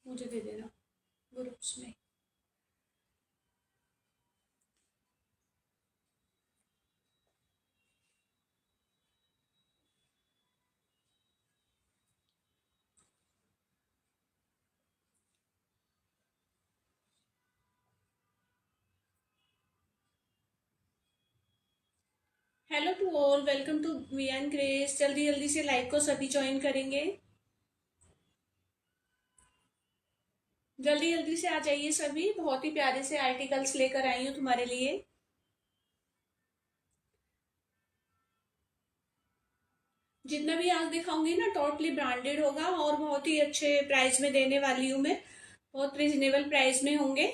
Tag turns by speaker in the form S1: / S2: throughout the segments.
S1: मुझे दे देना ग्रुप्स में। Hello to all, welcome to V N Grace. जल्दी जल्दी से लाइव को सभी ज्वाइन करेंगे। जल्दी जल्दी से आ जाइए सभी, बहुत ही प्यारे से आर्टिकल्स लेकर आई हूँ तुम्हारे लिए। जितना भी आज दिखाऊंगी ना टोटली ब्रांडेड होगा और बहुत ही अच्छे प्राइस में देने वाली हूँ मैं। बहुत रिजनेबल प्राइस में होंगे,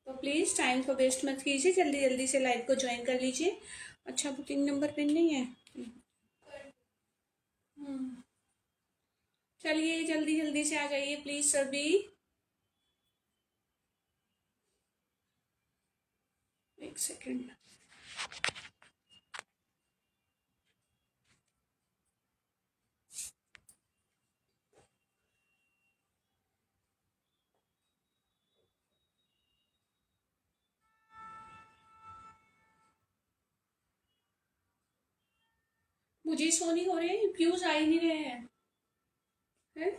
S1: तो प्लीज टाइम को वेस्ट मत कीजिए, जल्दी जल्दी से लाइव को ज्वाइन कर लीजिए। अच्छा, बुकिंग नंबर पिन नहीं है। हम्म, चलिए जल्दी जल्दी से आ जाइए प्लीज सभी। एक सेकेंड। मुझे शो नहीं हो रहे, व्यूज आ ही नहीं रहे हैं। है?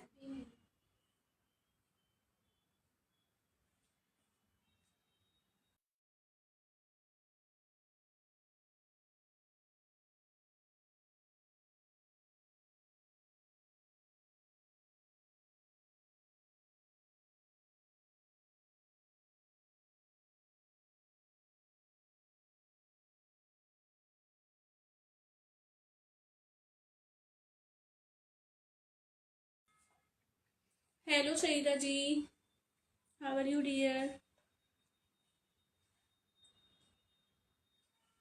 S1: Hello Saeeda ji, how are you dear.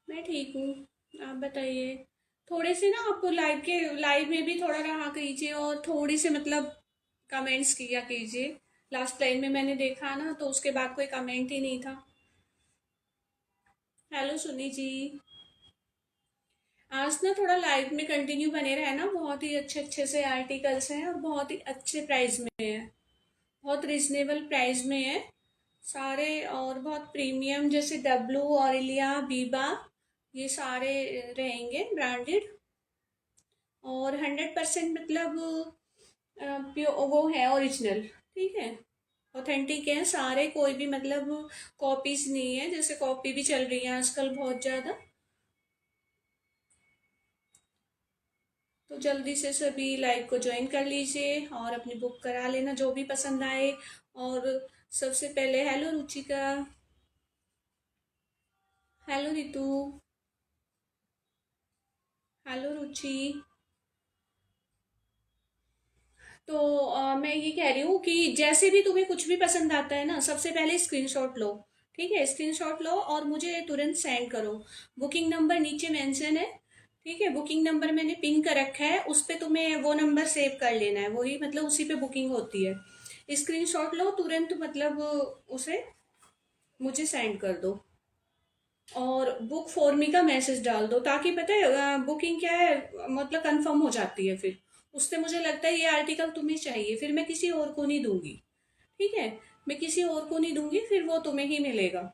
S1: मैं ठीक हूँ, आप बताइए। थोड़े से ना आप लाइव में भी थोड़ा रहा कीजिए और थोड़ी से मतलब कमेंट्स किया कीजिए। लास्ट टाइम में मैंने देखा ना तो उसके बाद कोई कमेंट ही नहीं था। हेलो सुनी जी। आज ना थोड़ा लाइव में कंटिन्यू बने रहे ना, बहुत ही अच्छे अच्छे से आर्टिकल्स हैं और बहुत ही अच्छे प्राइस में है। बहुत रिजनेबल प्राइस में है सारे, और बहुत प्रीमियम, जैसे डब्लू, ऑरिलिया, बीबा, ये सारे रहेंगे ब्रांडेड। और 100% मतलब वो है ओरिजिनल। ठीक है, ऑथेंटिक है सारे, कोई भी मतलब कॉपीज नहीं है, जैसे कॉपी भी चल रही है आजकल बहुत ज़्यादा। तो जल्दी से सभी लाइव को ज्वाइन कर लीजिए और अपनी बुक करा लेना जो भी पसंद आए। और सबसे पहले hello Ruchika, hello Ritu, hello Ruchi. तो मैं ये कह रही हूँ कि जैसे भी तुम्हें कुछ भी पसंद आता है ना, सबसे पहले स्क्रीनशॉट लो। ठीक है, स्क्रीनशॉट लो और मुझे तुरंत सेंड करो। बुकिंग नंबर नीचे मेंशन है। ठीक है, बुकिंग नंबर मैंने पिन कर रखा है, उस पे तुम्हें वो नंबर सेव कर लेना है, वही मतलब उसी पे बुकिंग होती है। स्क्रीनशॉट लो तुरंत, मतलब उसे मुझे सेंड कर दो। और बुक फॉर मी का मैसेज डाल दो, ताकि पता है बुकिंग क्या है, मतलब कंफर्म हो जाती है फिर। उससे मुझे लगता है ये आर्टिकल तुम्हें चाहिए, फिर मैं किसी और को नहीं दूंगी। ठीक है, मैं किसी और को नहीं दूंगी, फिर वो तुम्हें ही मिलेगा।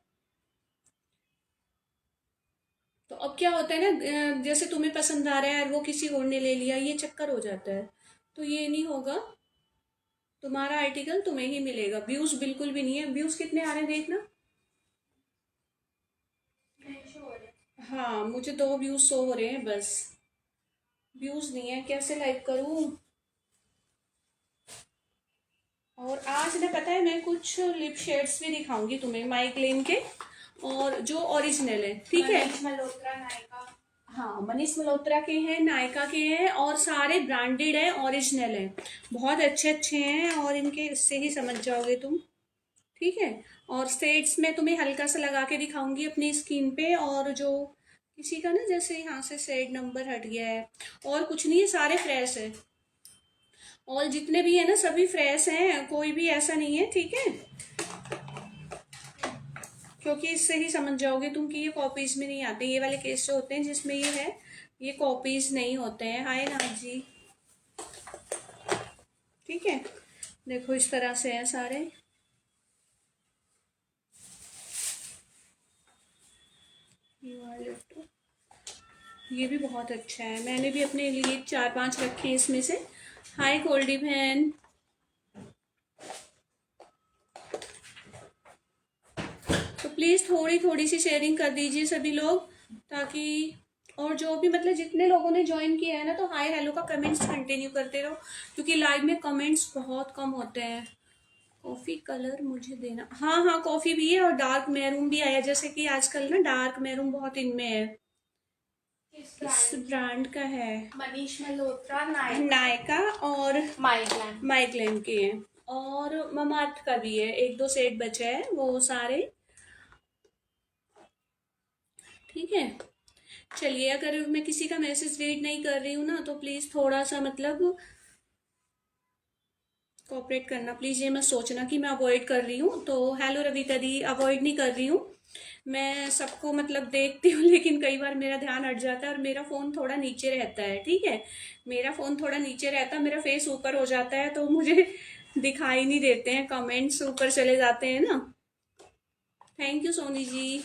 S1: तो अब क्या होता है ना, जैसे तुम्हें पसंद आ रहा है और वो किसी और ने ले लिया, ये चक्कर हो जाता है। तो ये नहीं होगा, तुम्हारा आर्टिकल तुम्हें ही मिलेगा। व्यूज बिल्कुल भी नहीं है, व्यूज कितने आ रहे हैं देखना। हाँ, मुझे 2 व्यूज शो हो रहे हैं बस, व्यूज नहीं है, कैसे लाइक करूँ। और आज ना पता है मैं कुछ लिप शेड्स भी दिखाऊंगी तुम्हें, माइग्लेन के, और जो ओरिजिनल है। ठीक है,
S2: मनीष मल्होत्रा नायका।
S1: हाँ मनीष मल्होत्रा के हैं, नायका के हैं, और सारे ब्रांडेड हैं, ओरिजिनल हैं। बहुत अच्छे अच्छे हैं और इनके इससे ही समझ जाओगे तुम। ठीक है, और शेड्स में तुम्हें हल्का सा लगा के दिखाऊंगी अपनी स्किन पे। और जो किसी का ना जैसे यहाँ से शेड नंबर हट गया है, और कुछ नहीं है, सारे फ्रेश है। और जितने भी है ना सभी फ्रेश हैं, कोई भी ऐसा नहीं है। ठीक है, क्योंकि इससे ही समझ जाओगे तुम कि ये कॉपीज में नहीं आते। ये वाले केस जो होते हैं जिसमें ये है, ये कॉपीज नहीं होते हैं। हाय नाथ जी। ठीक है, देखो इस तरह से है सारे। ये भी बहुत अच्छा है, मैंने भी अपने लिए 4-5 रखे हैं इसमें से। हाय गोल्डी बहन। तो प्लीज़ थोड़ी थोड़ी सी शेयरिंग कर दीजिए सभी लोग, ताकि और जो भी मतलब जितने लोगों ने ज्वाइन किया है ना, तो हाय हेलो का कमेंट्स कंटिन्यू करते रहो, क्योंकि लाइव में कमेंट्स बहुत कम होते हैं। कॉफ़ी कलर मुझे देना, हाँ हाँ कॉफ़ी भी है और डार्क मैरून भी आया, जैसे कि आजकल ना डार्क मैरून बहुत इनमें है। किस ब्रांड का है? मनीष मल्होत्रा, नायका और माइग्लैंड, माइग्लैंड के हैं। और ममाअर्थ का भी है, एक दो सेट बचे हैं वो सारे। ठीक है, चलिए अगर मैं किसी का मैसेज रीड नहीं कर रही हूँ ना, तो प्लीज़ थोड़ा सा मतलब कोऑपरेट करना प्लीज़। ये मत सोचना कि मैं अवॉइड कर रही हूँ। तो हेलो रविता दी, अवॉइड नहीं कर रही हूँ, मैं सबको मतलब देखती हूँ, लेकिन कई बार मेरा ध्यान हट जाता है और मेरा फ़ोन थोड़ा नीचे रहता है। ठीक है, मेरा फ़ोन थोड़ा नीचे रहता है, मेरा फेस ऊपर हो जाता है, तो मुझे दिखाई नहीं देते हैं, कमेंट्स ऊपर चले जाते हैं ना। Thank you Soni ji.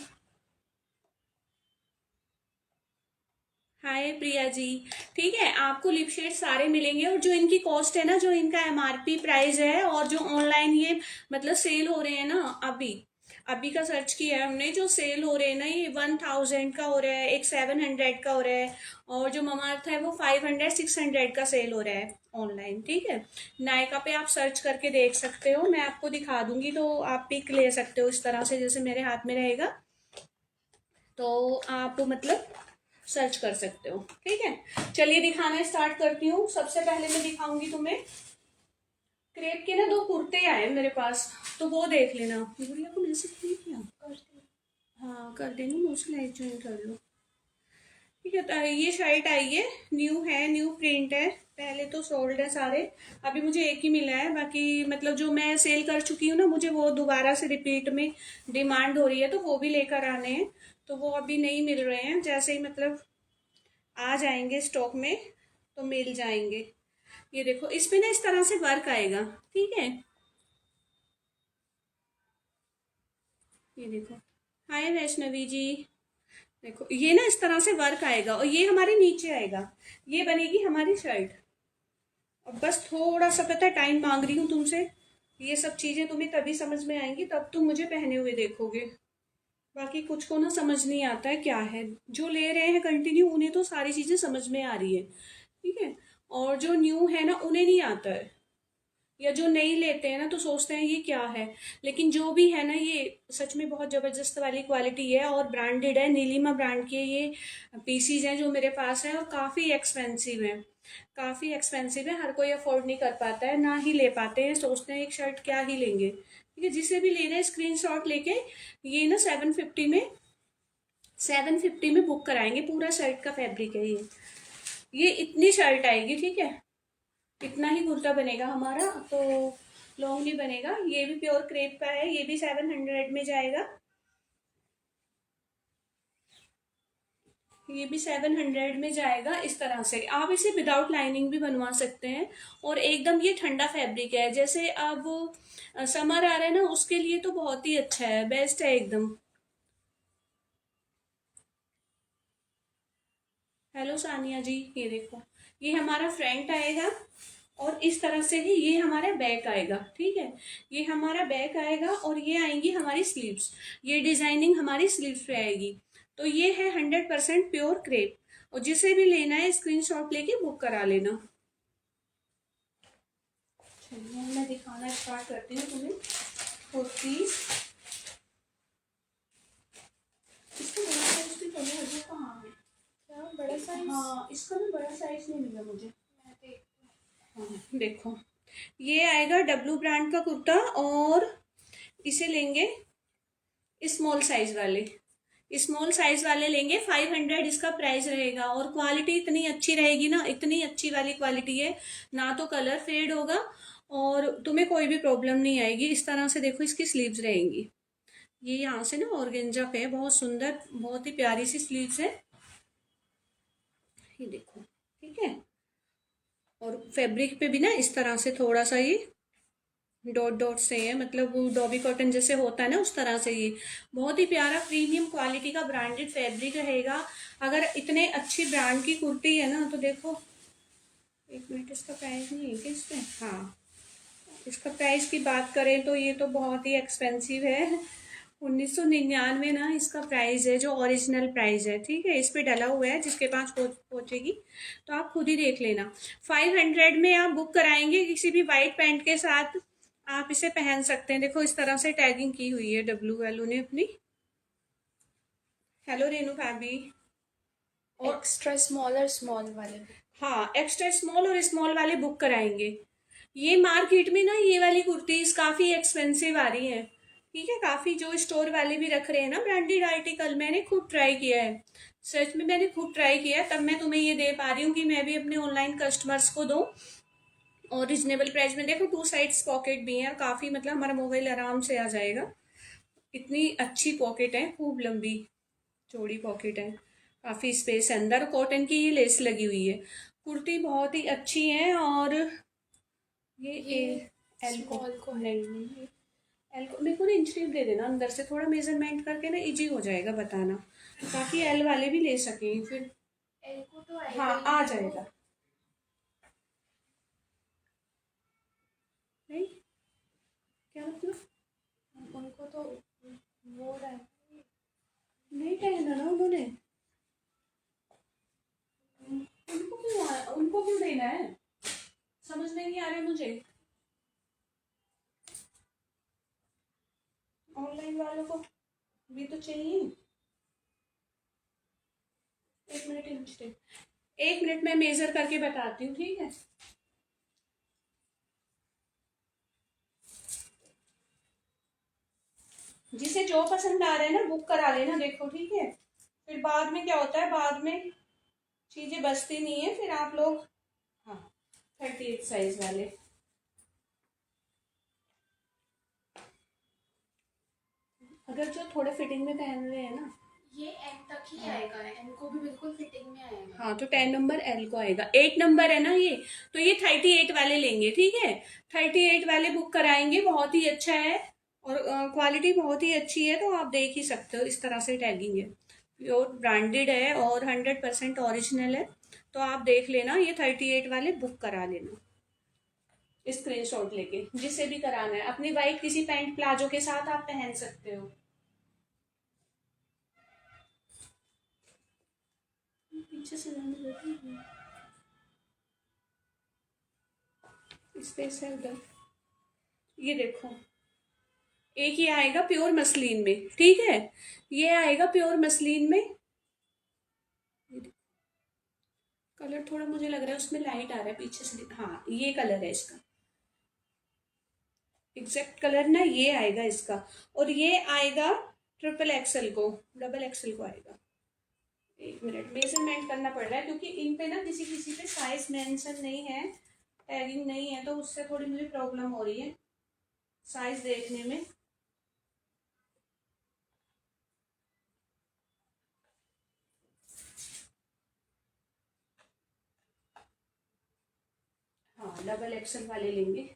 S1: हाय प्रिया जी। ठीक है, आपको लिप शेड सारे मिलेंगे, और जो इनकी कॉस्ट है ना, जो इनका एमआरपी प्राइस है, और जो ऑनलाइन ये मतलब सेल हो रहे हैं ना, अभी अभी का सर्च किया है हमने, जो सेल हो रहे हैं ना, ये 1000 का हो रहा है, एक 700 का हो रहा है, और जो ममाअर्थ है वो 500-600 का सेल हो रहा है ऑनलाइन। ठीक है, नायका पे आप सर्च करके देख सकते हो, मैं आपको दिखा दूंगी, तो आप पिक ले सकते हो इस तरह से, जैसे मेरे हाथ में रहेगा, तो आप मतलब सर्च कर सकते हो। ठीक है, चलिए दिखाना स्टार्ट करती हूँ। सबसे पहले मैं दिखाऊंगी तुम्हें क्रेप के ना 2 कुर्ते आए मेरे पास, तो वो देख लेना। गुड़िया को मैसेज नहीं किया? हाँ कर देना, मुझसे लाइव ज्वाइन कर लो। ठीक है, तो ये शर्ट आई है, न्यू है, न्यू प्रिंट है, पहले तो सोल्ड है सारे, अभी मुझे एक ही मिला है, बाकी मतलब जो मैं सेल कर चुकी हूँ ना, मुझे वो दोबारा से रिपीट में डिमांड हो रही है, तो वो भी लेकर आने हैं, तो वो अभी नहीं मिल रहे हैं, जैसे ही मतलब आ जाएंगे स्टॉक में तो मिल जाएंगे। ये देखो इसमें ना इस तरह से वर्क आएगा। ठीक है, ये देखो। हाय वैष्णवी जी। देखो ये ना इस तरह से वर्क आएगा, और ये हमारे नीचे आएगा, ये बनेगी हमारी शर्ट। अब बस थोड़ा सा पता है टाइम मांग रही हूँ तुमसे, ये सब चीजें तुम्हें तभी समझ में आएंगी, तब तुम मुझे पहने हुए देखोगे। बाकी कुछ को ना समझ नहीं आता है क्या है, जो ले रहे हैं कंटिन्यू उन्हें तो सारी चीजें समझ में आ रही है। ठीक है, और जो न्यू है ना उन्हें नहीं आता है, या जो नहीं लेते हैं ना तो सोचते हैं ये क्या है, लेकिन जो भी है ना ये सच में बहुत जबरदस्त वाली क्वालिटी है, और ब्रांडेड है, नीलिमा ब्रांड के ये पीसीज हैं जो मेरे पास है, और काफ़ी एक्सपेंसिव है, काफ़ी एक्सपेंसिव है, हर कोई अफोर्ड नहीं कर पाता है, ना ही ले पाते हैं, सोचते हैं एक शर्ट क्या ही लेंगे। ठीक है, जिसे भी लेना है स्क्रीनशॉट लेके ये ना 750 में बुक कराएंगे, पूरा शर्ट का फैब्रिक है ये इतनी शर्ट आएगी। ठीक है, इतना ही कुर्ता बनेगा हमारा, तो लॉन्ग नहीं बनेगा। ये भी प्योर क्रेप का है, ये भी 700 में जाएगा, ये भी 700 में जाएगा। इस तरह से आप इसे विदाउट लाइनिंग भी बनवा सकते हैं, और एकदम ये ठंडा फैब्रिक है, जैसे अब समर आ रहा है ना, उसके लिए तो बहुत ही अच्छा है, बेस्ट है एकदम। हेलो सानिया जी। ये देखो, ये हमारा फ्रंट आएगा, और इस तरह से ही ये हमारा बैक आएगा। ठीक है, ये हमारा बैक आएगा, और ये आएंगी हमारी स्लीव्स, ये डिजाइनिंग हमारी स्लीव्स पे आएगी। तो ये है 100% प्योर क्रेप, और जिसे भी लेना है स्क्रीनशॉट लेके बुक करा लेना। चलिए मैं दिखाना स्टार्ट करती हूँ तुम्हें कुर्तीज। इसका बड़ा साइज भी तो है, वो कहाँ है? क्या बड़ा साइज? हाँ इसका भी बड़ा साइज नहीं मिला मुझे। हाँ देखो, ये आएगा डब्लू ब्रांड का कुर्ता, और इसे लेंगे स्मॉल साइज वाले, स्मॉल साइज वाले लेंगे, 500 इसका प्राइस रहेगा, और क्वालिटी इतनी अच्छी रहेगी ना, इतनी अच्छी वाली क्वालिटी है, ना तो कलर फेड होगा, और तुम्हें कोई भी प्रॉब्लम नहीं आएगी। इस तरह से देखो इसकी स्लीव्स रहेंगी, ये यहाँ से ना ऑर्गेन्जा पे है, बहुत सुंदर, बहुत ही प्यारी सी स्लीव्स है, ये देखो। ठीक है, और फैब्रिक पे भी ना इस तरह से थोड़ा सा ये डॉट डॉट से है, मतलब वो डॉबी कॉटन जैसे होता है ना उस तरह से। ये बहुत ही प्यारा प्रीमियम क्वालिटी का ब्रांडेड फैब्रिक रहेगा। अगर इतने अच्छी ब्रांड की कुर्ती है ना तो देखो, एक मिनट, इसका प्राइस नहीं है क्या इसमें? हाँ, इसका प्राइस की बात करें तो ये तो बहुत ही एक्सपेंसिव है। 1999 ना इसका प्राइस है, जो ओरिजिनल प्राइस है, ठीक है। इस पे डला हुआ है, जिसके पास पहुंचेगी तो आप खुद ही देख लेना। 500 में आप बुक कराएंगे किसी भी वाइट पैंट के साथ, आप इसे पहन सकते हैं। देखो इस तरह से टैगिंग की हुई है डब्लू वालों ने अपनी। हेलो रेनू भाभी। और
S2: एक्स्ट्रा स्मॉल और स्मॉल वाले।
S1: हाँ, एक्स्ट्रा स्मॉल और स्मॉल वाले बुक कराएंगे। ये मार्केट में ना ये वाली कुर्तीज काफी एक्सपेंसिव आ रही हैं, ठीक है। काफी जो स्टोर वाले भी रख रहे हैं ना ब्रांडेड आर्टिकल, मैंने खुद ट्राई किया है। सच में मैंने खुद ट्राई किया है, तब मैं तुम्हें ये दे पा रही हूँ कि मैं भी अपने ऑनलाइन कस्टमर्स को दूँ और रिजनेबल प्राइस में। देखो टू साइड्स पॉकेट भी है, और काफी मतलब हमारा मोबाइल आराम से आ जाएगा। इतनी अच्छी पॉकेट है, खूब लंबी चौड़ी पॉकेट है, काफी स्पेस है अंदर। कॉटन की ये लेस लगी हुई है। कुर्ती बहुत ही अच्छी है। और ये
S2: ये
S1: एल को,
S2: स्मॉल को है।
S1: नहीं नहीं, एल को मेरे को ना इंच टेप दे देना अंदर से, थोड़ा मेजरमेंट करके ना इजी हो जाएगा बताना, ताकि एल वाले भी ले सकें फिर।
S2: एल को तो आएगा
S1: हाँ,
S2: ही
S1: आ
S2: मेरे को।
S1: जाएगा। नहीं, क्या मतलब?
S2: उनको तो वो रहा
S1: नहीं पहना ना उन्होंने। उनको क्यों देना है, समझ नहीं आ रहा मुझे। ऑनलाइन वालों को भी तो चाहिए। एक मिनट, इंच टेप, एक मिनट मैं मेजर करके बताती हूँ, ठीक है। जिसे जो पसंद आ रहा है ना बुक करा लेना, देखो ठीक है। फिर बाद में क्या होता है, बाद में चीजें बचती नहीं है, फिर आप लोग। हाँ, 38 साइज वाले। अगर जो थोड़े फिटिंग में पहन रहे हैं ना।
S2: ये एन तक ही आएगा, एन को भी बिल्कुल फिटिंग में आएगा।
S1: हाँ, तो 10 नंबर एल को आएगा। 8 नंबर है ना ये, तो ये 38 वाले लेंगे, ठीक है। 38 वाले बुक कराएंगे, बहुत ही अच्छा है। और क्वालिटी बहुत ही अच्छी है, तो आप देख ही सकते हो, इस तरह से टैगिंग है। प्योर ब्रांडेड है और 100% ओरिजिनल है। तो आप देख लेना, ये 38 वाले बुक करा लेना स्क्रीनशॉट लेके। जिसे भी कराना है अपनी वाइफ किसी पैंट प्लाजो के साथ आप पहन सकते हो। पीछे से स्पेस है उधर। ये देखो, एक ये आएगा प्योर मसलिन में, ठीक है। ये आएगा प्योर मसलिन में। कलर थोड़ा मुझे लग रहा है उसमें लाइट आ रहा है पीछे से। हाँ, ये कलर है इसका, एग्जैक्ट कलर ना ये आएगा इसका। और ये आएगा ट्रिपल एक्सएल को, डबल एक्सएल को आएगा। एक मिनट, मेजरमेंट करना पड़ रहा है क्योंकि इन पे ना किसी किसी पे साइज मेंशन नहीं है, टैगिंग नहीं है, तो उससे थोड़ी मुझे प्रॉब्लम हो रही है साइज देखने में। हाँ, डबल एक्सएल वाले लेंगे।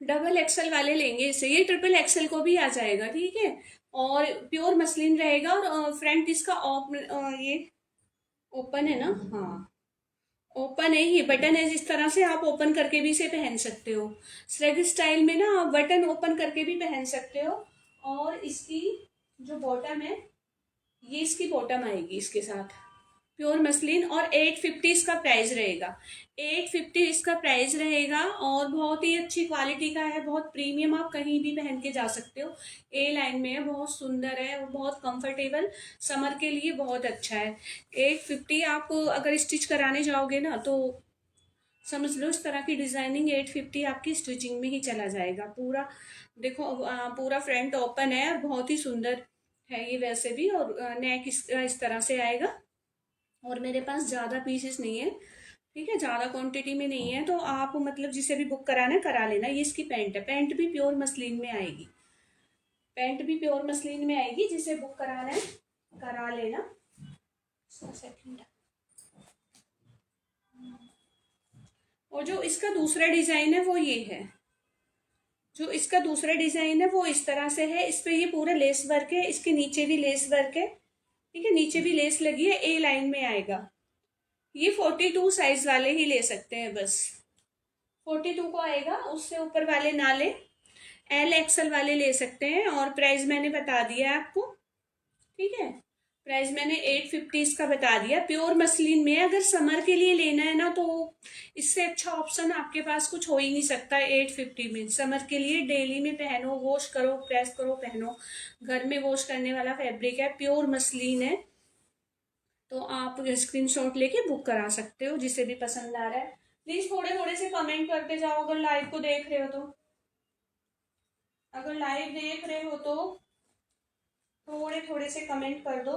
S1: डबल एक्सएल वाले लेंगे इसे, ये ट्रिपल एक्सएल को भी आ जाएगा, ठीक है। और प्योर मसलिन रहेगा। और फ्रंट इसका ये ओपन है ना। हाँ, ओपन है, ये बटन है, जिस तरह से आप ओपन करके भी इसे पहन सकते हो। श्रेग स्टाइल में ना आप बटन ओपन करके भी पहन सकते हो। और इसकी जो बॉटम है, ये इसकी बॉटम आएगी इसके साथ, प्योर मसलिन। और 850 इसका प्राइस रहेगा। 850 इसका प्राइस रहेगा, और बहुत ही अच्छी क्वालिटी का है, बहुत प्रीमियम, आप कहीं भी पहन के जा सकते हो। ए लाइन में है, बहुत सुंदर है और बहुत कंफर्टेबल, समर के लिए बहुत अच्छा है। 850 आप अगर स्टिच कराने जाओगे ना तो समझ लो इस तरह की डिजाइनिंग 850 आपकी स्टिचिंग में ही चला जाएगा पूरा। देखो पूरा फ्रंट ओपन है और बहुत ही सुंदर है ये वैसे भी। और नेक इस तरह से आएगा। और मेरे पास ज़्यादा पीसेस नहीं है, ठीक है, ज़्यादा क्वांटिटी में नहीं है, तो आप मतलब जिसे भी बुक कराना है करा लेना। ये इसकी पैंट है, पैंट भी प्योर मसलिन में आएगी, पैंट भी प्योर मसलिन में आएगी। जिसे बुक कराना है करा लेना। सेकंड, और जो इसका दूसरा डिजाइन है वो ये है, जो इसका दूसरा डिजाइन है वो इस तरह से है। इस पे ये पूरा लेस वर्क है, इसके नीचे भी लेस वर्क है, ठीक है, नीचे भी लेस लगी है, ए लाइन में आएगा। ये 42 साइज वाले ही ले सकते हैं, बस 42 को आएगा, उससे ऊपर वाले ना ले, एल एक्सएल वाले ले सकते हैं। और प्राइस मैंने बता दिया है आपको, ठीक है, प्राइस मैंने 850 इसका बता दिया। प्योर मसलिन में अगर समर के लिए लेना है ना, तो इससे अच्छा ऑप्शन आपके पास कुछ हो ही नहीं सकता। 850 में समर के लिए डेली में पहनो, वॉश करो, प्रेस करो, पहनो, घर में वॉश करने वाला फैब्रिक है, प्योर मसलिन है। तो आप स्क्रीनशॉट लेके बुक करा सकते हो, जिसे भी पसंद आ रहा है। प्लीज थोड़े थोड़े से कमेंट करते जाओ अगर लाइव को देख रहे हो तो, अगर लाइव देख रहे हो तो थोड़े थोड़े से कमेंट कर दो।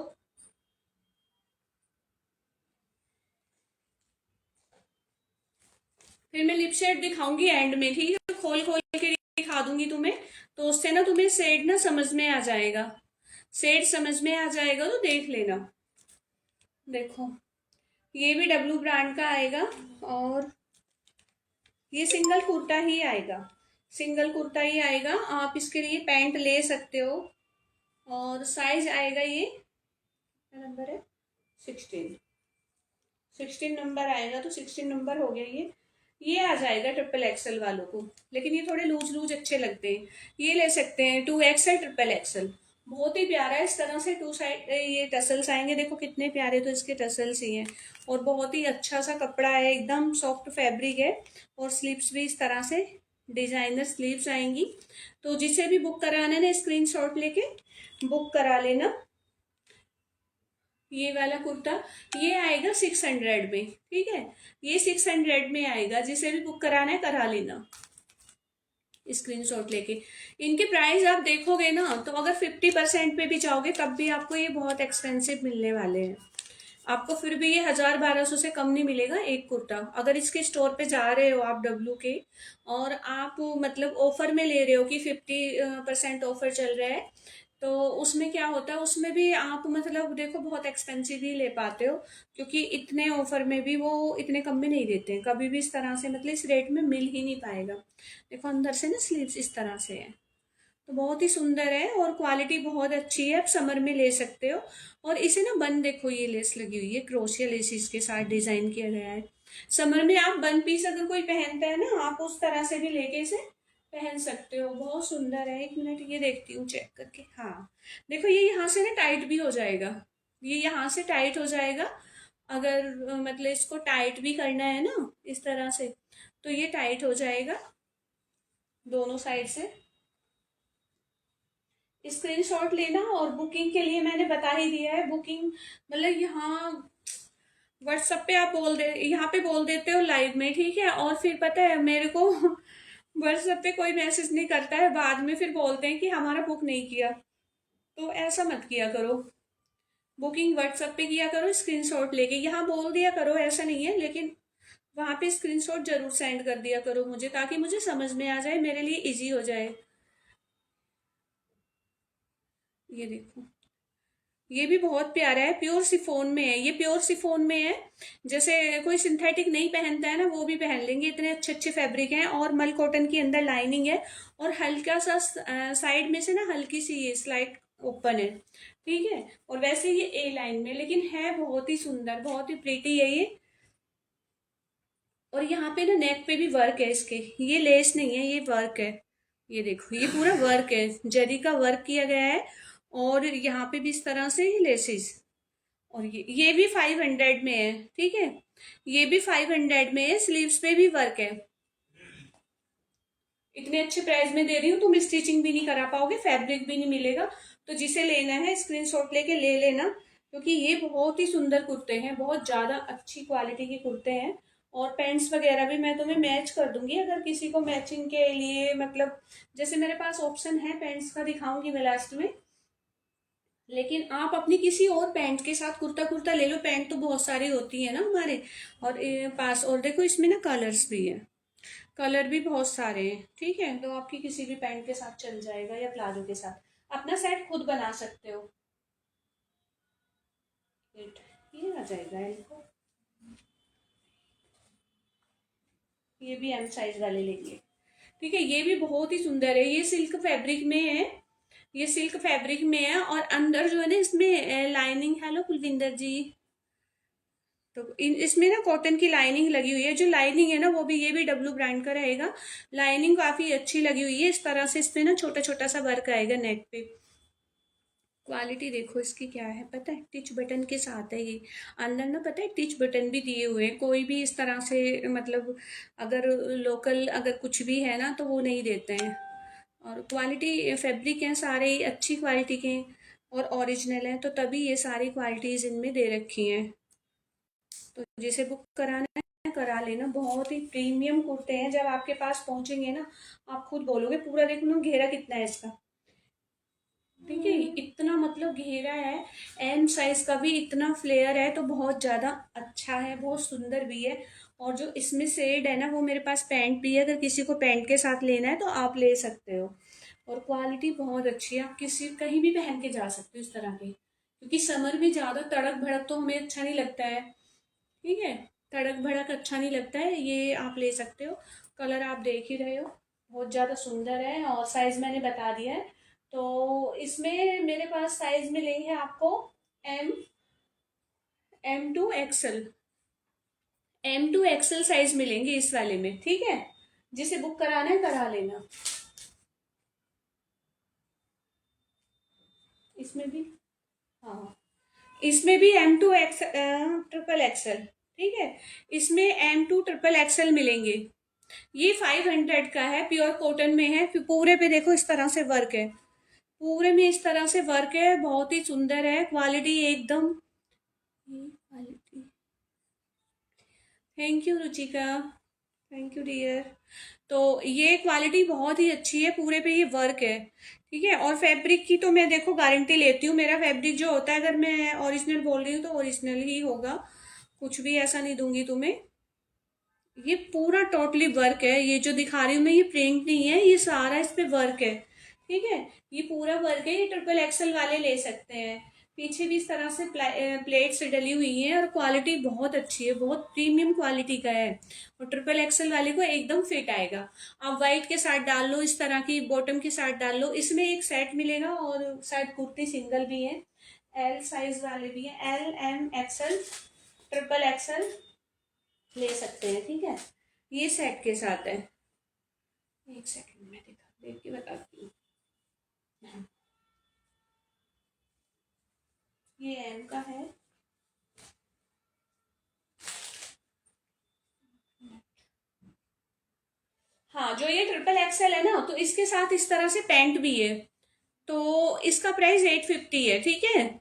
S1: फिर मैं लिप शेड दिखाऊंगी एंड में, ठीक है, खोल खोल के दिखा दूंगी तुम्हें, तो उससे ना तुम्हें शेड ना समझ में आ जाएगा, शेड समझ में आ जाएगा, तो देख लेना। देखो ये भी डब्लू ब्रांड का आएगा, और ये सिंगल कुर्ता ही आएगा, सिंगल कुर्ता ही आएगा। आप इसके लिए पैंट ले सकते हो, और साइज आएगा, ये क्या नंबर है, 16 नंबर आएगा, तो 16 नंबर हो गया ये आ जाएगा ट्रिपल एक्सएल वालों को, लेकिन ये थोड़े लूज लूज अच्छे लगते हैं। ये ले सकते हैं 2XL, ट्रिपल एक्सएल, बहुत ही प्यारा है। इस तरह से टू साइड ये टसल्स आएंगे, देखो कितने प्यारे, तो इसके टसल्स ही हैं। और बहुत ही अच्छा सा कपड़ा है, एकदम सॉफ्ट फैब्रिक है। और स्लीव्स भी इस तरह से डिजाइनर स्लीव्स आएंगी। तो जिसे भी बुक कराना है ना, स्क्रीनशॉट लेके बुक करा लेना। ये वाला कुर्ता ये आएगा 600 में, ठीक है, ये 600 में आएगा। जिसे भी बुक कराना है करा लेना स्क्रीनशॉट लेके। इनके प्राइस आप देखोगे ना, तो अगर 50% पे भी जाओगे तब भी आपको ये बहुत एक्सपेंसिव मिलने वाले हैं। आपको फिर भी ये 1000-1200 से कम नहीं मिलेगा एक कुर्ता। अगर इसके स्टोर पे जा रहे हो आप डब्लू के, और आप मतलब ऑफर में ले रहे हो कि 50% ऑफर चल रहा है, तो उसमें क्या होता है, उसमें भी आप मतलब देखो बहुत एक्सपेंसिव ही ले पाते हो, क्योंकि इतने ऑफर में भी वो इतने कम में नहीं देते हैं कभी भी। इस तरह से मतलब इस रेट में मिल ही नहीं पाएगा। देखो अंदर से ना स्लीव्स इस तरह से है, तो बहुत ही सुंदर है, और क्वालिटी बहुत अच्छी है, आप समर में ले सकते हो। और इसे ना बन देखो, ये लेस लगी हुई है, क्रोशिया लेस इसके साथ डिजाइन किया गया है। समर में आप बन पीस अगर कोई पहनता है ना, आप उस तरह से भी लेके इसे पहन सकते हो, बहुत सुंदर है। 1 मिनट ये देखती हूँ चेक करके, हाँ देखो ये यहाँ से ना टाइट भी हो जाएगा, ये यहाँ से टाइट हो जाएगा। अगर मतलब इसको टाइट भी करना है ना इस तरह से, तो ये टाइट हो जाएगा दोनों साइड से। स्क्रीनशॉट लेना। और बुकिंग के लिए मैंने बता ही दिया है, बुकिंग मतलब यहाँ व्हाट्सएप पे आप बोल दे, यहाँ पे बोल देते हो लाइव में, ठीक है, और फिर पता है मेरे को व्हाट्सएप पे कोई मैसेज नहीं करता है, बाद में फिर बोलते हैं कि हमारा बुक नहीं किया। तो ऐसा मत किया करो, बुकिंग व्हाट्सएप पे किया करो स्क्रीनशॉट लेके। यहाँ बोल दिया करो ऐसा नहीं है, लेकिन वहां पे स्क्रीनशॉट जरूर सेंड कर दिया करो मुझे, ताकि मुझे समझ में आ जाए, मेरे लिए इजी हो जाए। ये देखो ये भी बहुत प्यारा है, प्योर सिफोन में है, ये प्योर सिफोन में है। जैसे कोई सिंथेटिक नहीं पहनता है ना, वो भी पहन लेंगे, इतने अच्छे अच्छे फैब्रिक हैं। और मल कॉटन की अंदर लाइनिंग है, और हल्का सा साइड में से ना हल्की सी ये स्लाइट ओपन है, ठीक है। और वैसे ये ए लाइन में, लेकिन है बहुत ही सुंदर, बहुत ही प्रीटी है ये। और यहाँ पे ना नेक पे भी वर्क है इसके, ये लेस नहीं है, ये वर्क है। ये देखो ये पूरा वर्क है, जरी का वर्क किया गया है। और यहाँ पे भी इस तरह से ही लेसेस। और ये भी 500 में है, ठीक है, ये भी 500 में है, स्लीव्स पे भी वर्क है। इतने अच्छे प्राइस में दे रही हूँ, तुम स्टिचिंग भी नहीं करा पाओगे, फैब्रिक भी नहीं मिलेगा। तो जिसे लेना है स्क्रीनशॉट लेके ले लेना, क्योंकि ये बहुत ही सुंदर कुर्ते हैं, बहुत ज्यादा अच्छी क्वालिटी के कुर्ते हैं। और पैंट्स वगैरह भी मैं तुम्हें मैच कर दूंगी, अगर किसी को मैचिंग के लिए मतलब, जैसे मेरे पास ऑप्शन है पैंट्स का, दिखाऊंगी मैं लास्ट में। लेकिन आप अपनी किसी और पैंट के साथ कुर्ता कुर्ता ले लो, पैंट तो बहुत सारी होती है ना हमारे और पास। और देखो इसमें ना कलर्स भी है, कलर भी बहुत सारे हैं, ठीक है, तो आपकी किसी भी पैंट के साथ चल जाएगा, या प्लाजो के साथ अपना सेट खुद बना सकते हो। ये आ जाएगा इनको, ये भी एम साइज वाले लेंगे। ठीक है, ये भी बहुत ही सुंदर है, ये सिल्क फैब्रिक में है, ये सिल्क फैब्रिक में है और अंदर जो है ना इसमें लाइनिंग, हेलो कुलविंदर जी, तो इसमें ना कॉटन की लाइनिंग लगी हुई है, जो लाइनिंग है ना वो भी, ये भी डब्लू ब्रांड का रहेगा। लाइनिंग काफी अच्छी लगी हुई है, इस तरह से इसमें ना छोटा छोटा सा वर्क आएगा नेक पे। क्वालिटी देखो इसकी क्या है, पता है टिच बटन के साथ है ये, अंदर ना पता है टिच बटन भी दिए हुए हैं, कोई भी इस तरह से मतलब अगर लोकल अगर कुछ भी है ना तो वो नहीं देते हैं। और क्वालिटी फैब्रिक हैं सारे ही अच्छी क्वालिटी के और ओरिजिनल हैं, तो तभी ये सारी क्वालिटीज इनमें दे रखी हैं। तो जिसे बुक कराना है करा लेना, बहुत ही प्रीमियम कुर्ते हैं, जब आपके पास पहुंचेंगे ना आप खुद बोलोगे। पूरा देखो ना घेरा कितना है इसका, ठीक है, इतना मतलब घेरा है, एम साइज का भी इतना फ्लेयर है, तो बहुत ज्यादा अच्छा है, बहुत सुंदर भी है। और जो इसमें शेड है ना वो मेरे पास पैंट भी है, अगर किसी को पैंट के साथ लेना है तो आप ले सकते हो। और क्वालिटी बहुत अच्छी है, आप किसी कहीं भी पहन के जा सकते हो इस तरह के, क्योंकि समर में ज्यादा तड़क भड़क तो हमें अच्छा नहीं लगता है। ठीक है, तड़क भड़क अच्छा नहीं लगता है, ये आप ले सकते हो। कलर आप देख ही रहे हो, बहुत ज़्यादा सुंदर है, और साइज मैंने बता दिया है। तो इसमें मेरे पास साइज मिलेंगे आपको M, M2 XL, M2 XL size मिलेंगे इस वाले में। ठीक है, जिसे बुक कराना है करा लेना। इसमें भी, हाँ, इसमें भी M2 XXL, ठीक है, इसमें M2 XXL मिलेंगे। ये 500 का है, प्योर कॉटन में है, फिर पूरे पे देखो इस तरह से वर्क है, पूरे में इस तरह से वर्क है, बहुत ही सुंदर है, क्वालिटी एकदम, quality, thank you Ruchika, thank you dear. तो ये क्वालिटी बहुत ही अच्छी है, पूरे पे ये वर्क है। ठीक है, और फैब्रिक की तो मैं देखो गारंटी लेती हूँ, मेरा फैब्रिक जो होता है अगर मैं ओरिजिनल बोल रही हूँ तो ओरिजिनल ही होगा, कुछ भी ऐसा नहीं दूंगी तुम्हें। ये पूरा टोटली वर्क है, ये जो दिखा रही हूँ मैं ये प्रिंट नहीं है, ये सारा इस पे वर्क है। ठीक है, ये पूरा वर्क है, ये XXL वाले ले सकते हैं। पीछे भी इस तरह से प्लेट्स डली हुई हैं, और क्वालिटी बहुत अच्छी है, बहुत प्रीमियम क्वालिटी का है, और XXL वाले को एकदम फिट आएगा। आप व्हाइट के साथ डाल लो, इस तरह की बॉटम के साथ डाल लो, इसमें एक सेट मिलेगा, और शायद कुर्ती सिंगल भी है, एल साइज वाले भी है, LM XL XXL ले सकते हैं। ठीक है, ये सेट के साथ है, एक सेकंड में दिखा देख के बताती हूँ। ये एम का है, हाँ, जो ये XXL है ना, तो इसके साथ इस तरह से पैंट भी है, तो इसका प्राइस 850 है। ठीक है,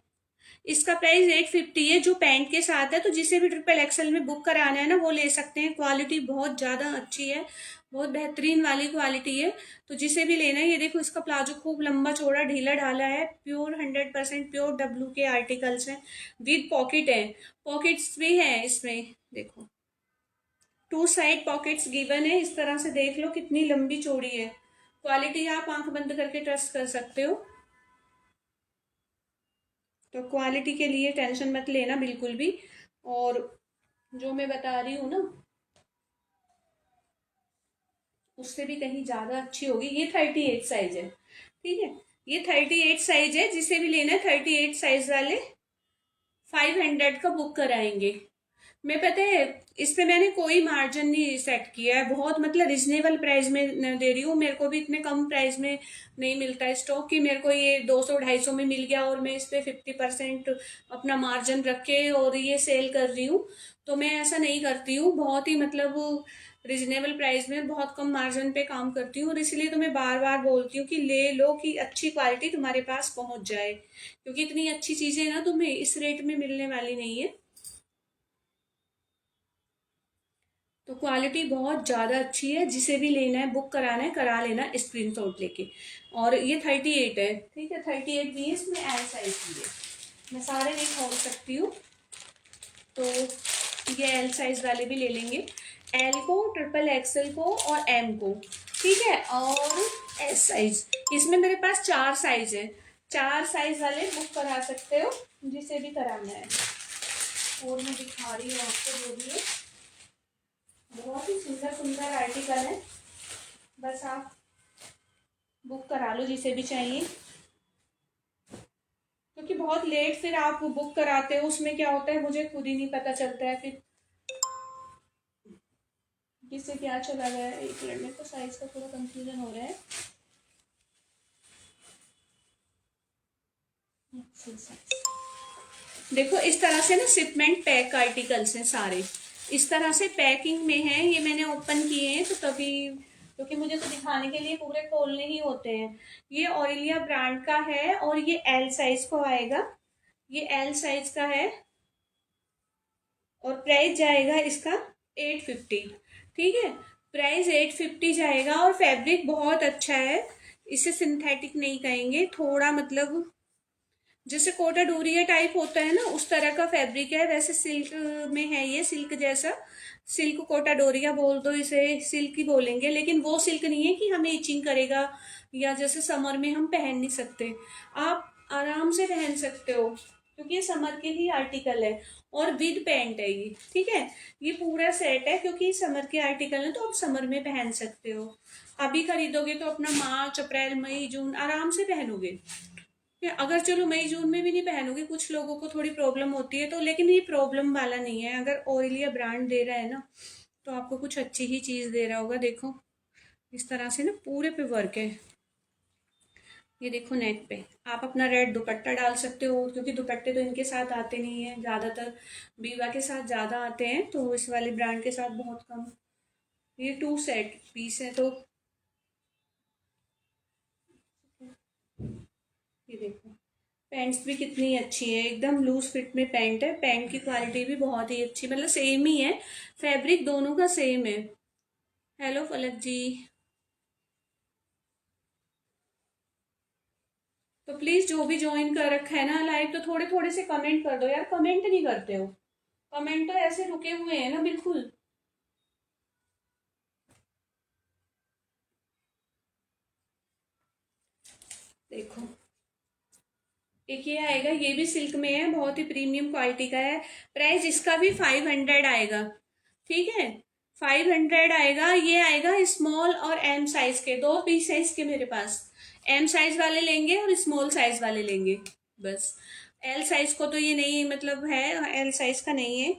S1: इसका प्राइस 850 है जो पैंट के साथ है, तो जिसे भी XXL में बुक कराना है ना वो ले सकते हैं, क्वालिटी बहुत ज़्यादा अच्छी है, बहुत बेहतरीन वाली क्वालिटी है। तो जिसे भी लेना है, ये देखो इसका प्लाजो खूब लंबा चौड़ा ढीला ढाला है, प्योर 100% प्योर डब्लू के आर्टिकल्स हैं, विद पॉकेट है, पॉकेट्स भी हैं इसमें, देखो 2 साइड पॉकेट्स गिवन है, इस तरह से देख लो कितनी लंबी चौड़ी है, क्वालिटी आप आंख बंद करके ट्रस्ट कर सकते हो। तो क्वालिटी के लिए टेंशन मत लेना बिल्कुल भी, और जो मैं बता रही हूँ ना उससे भी कहीं ज्यादा अच्छी होगी। ये 38 साइज है, ठीक है, ये 38 साइज है, जिसे भी लेना है 38 साइज वाले 500 का बुक कराएंगे। मैं पता है इस पे मैंने कोई मार्जिन नहीं सेट किया है, बहुत मतलब रिजनेबल प्राइस में दे रही हूँ, मेरे को भी इतने कम प्राइस में नहीं मिलता है स्टॉक, कि मेरे को ये 200-250 में मिल गया और मैं इस पे 50% अपना मार्जिन रख के और ये सेल कर रही हूँ। तो मैं ऐसा नहीं करती हूँ, बहुत ही मतलब रिजनेबल प्राइस में बहुत कम मार्जिन पे काम करती हूँ, और इसलिए तो मैं बार बार बोलती हूँ कि ले लो, कि अच्छी क्वालिटी तुम्हारे पास पहुंच जाए, क्योंकि इतनी अच्छी चीजें ना तुम्हें इस रेट में मिलने वाली नहीं है। तो क्वालिटी बहुत ज़्यादा अच्छी है, जिसे भी लेना है बुक कराना है करा लेना स्क्रीनशॉट लेके। और ये 38 है, ठीक है, 38 भी है, इसमें एल साइज भी है, मैं सारे नहीं खोल सकती हूँ, तो ये एल साइज वाले भी ले लेंगे, एल को, XXL को और एम को। ठीक है, और एस साइज, इसमें मेरे पास 4 साइज है, 4 साइज वाले बुक करा सकते हो जिसे भी कराना है। और मैं दिखा रही हूँ आपको जो भी है, बहुत ही सुंदर सुंदर आर्टिकल है, बस आप बुक करा लो जिसे भी चाहिए, क्योंकि बहुत लेट फिर आप बुक कराते हो, उसमें क्या होता है मुझे खुद ही नहीं पता चलता है फिर किससे क्या चला गया है। एक मिनट, मेरे को साइज का थोड़ा कंफ्यूजन हो रहा है। देखो इस तरह से ना शिपमेंट पैक आर्टिकल्स हैं सारे, इस तरह से पैकिंग में है। ये मैंने ओपन किए हैं तो तभी, क्योंकि मुझे तो दिखाने के लिए पूरे खोलने ही होते हैं। ये ऑरिलिया ब्रांड का है और ये एल साइज को आएगा, ये एल साइज का है और प्राइस जाएगा इसका 850। ठीक है, प्राइस 850 जाएगा और फैब्रिक बहुत अच्छा है, इसे सिंथेटिक नहीं कहेंगे, थोड़ा मतलब जैसे कोटा डोरिया टाइप होता है ना उस तरह का फैब्रिक है। वैसे सिल्क में है, ये सिल्क जैसा, सिल्क कोटा डोरिया बोल दो इसे, सिल्क ही बोलेंगे, लेकिन वो सिल्क नहीं है कि हमें इचिंग करेगा या जैसे समर में हम पहन नहीं सकते। आप आराम से पहन सकते हो क्योंकि ये समर के ही आर्टिकल है और विद पैंट है ये। ठीक है, ये पूरा सेट है क्योंकि समर के आर्टिकल है तो आप समर में पहन सकते हो। अभी खरीदोगे तो अपना मार्च अप्रैल मई जून आराम से पहनोगे। अगर चलो मई जून में भी नहीं पहनोगे, कुछ लोगों को थोड़ी प्रॉब्लम होती है तो, लेकिन ये प्रॉब्लम वाला नहीं है। अगर ऑरिलिया ब्रांड दे रहा है ना तो आपको कुछ अच्छी ही चीज दे रहा होगा। देखो इस तरह से ना पूरे पे वर्क है। ये देखो नेक पे आप अपना रेड दुपट्टा डाल सकते हो, क्योंकि दुपट्टे तो इनके साथ आते नहीं है ज्यादातर, बीवा के साथ ज्यादा आते हैं तो इस वाले ब्रांड के साथ बहुत कम। ये 2 सेट पीस है तो ये देखो पैंट्स भी कितनी अच्छी है, एकदम लूज फिट में पैंट है, पैंट की क्वालिटी भी बहुत ही अच्छी, मतलब सेम ही है, फैब्रिक दोनों का सेम है। हेलो फलक जी, तो प्लीज जो भी ज्वाइन कर रखा है ना लाइव, तो थोड़े थोड़े से कमेंट कर दो यार, कमेंट नहीं करते हो, कमेंट तो ऐसे रुके हुए हैं ना बिल्कुल। देखो एक ये आएगा, ये भी सिल्क में है, बहुत ही प्रीमियम क्वालिटी का है, प्राइस इसका भी 500 आएगा। ठीक है, 500 आएगा। ये आएगा स्मॉल और एम साइज के, दो पीस साइज के मेरे पास, एम साइज वाले लेंगे और स्मॉल साइज वाले लेंगे बस। एल साइज को तो ये नहीं, मतलब है एल साइज का नहीं है,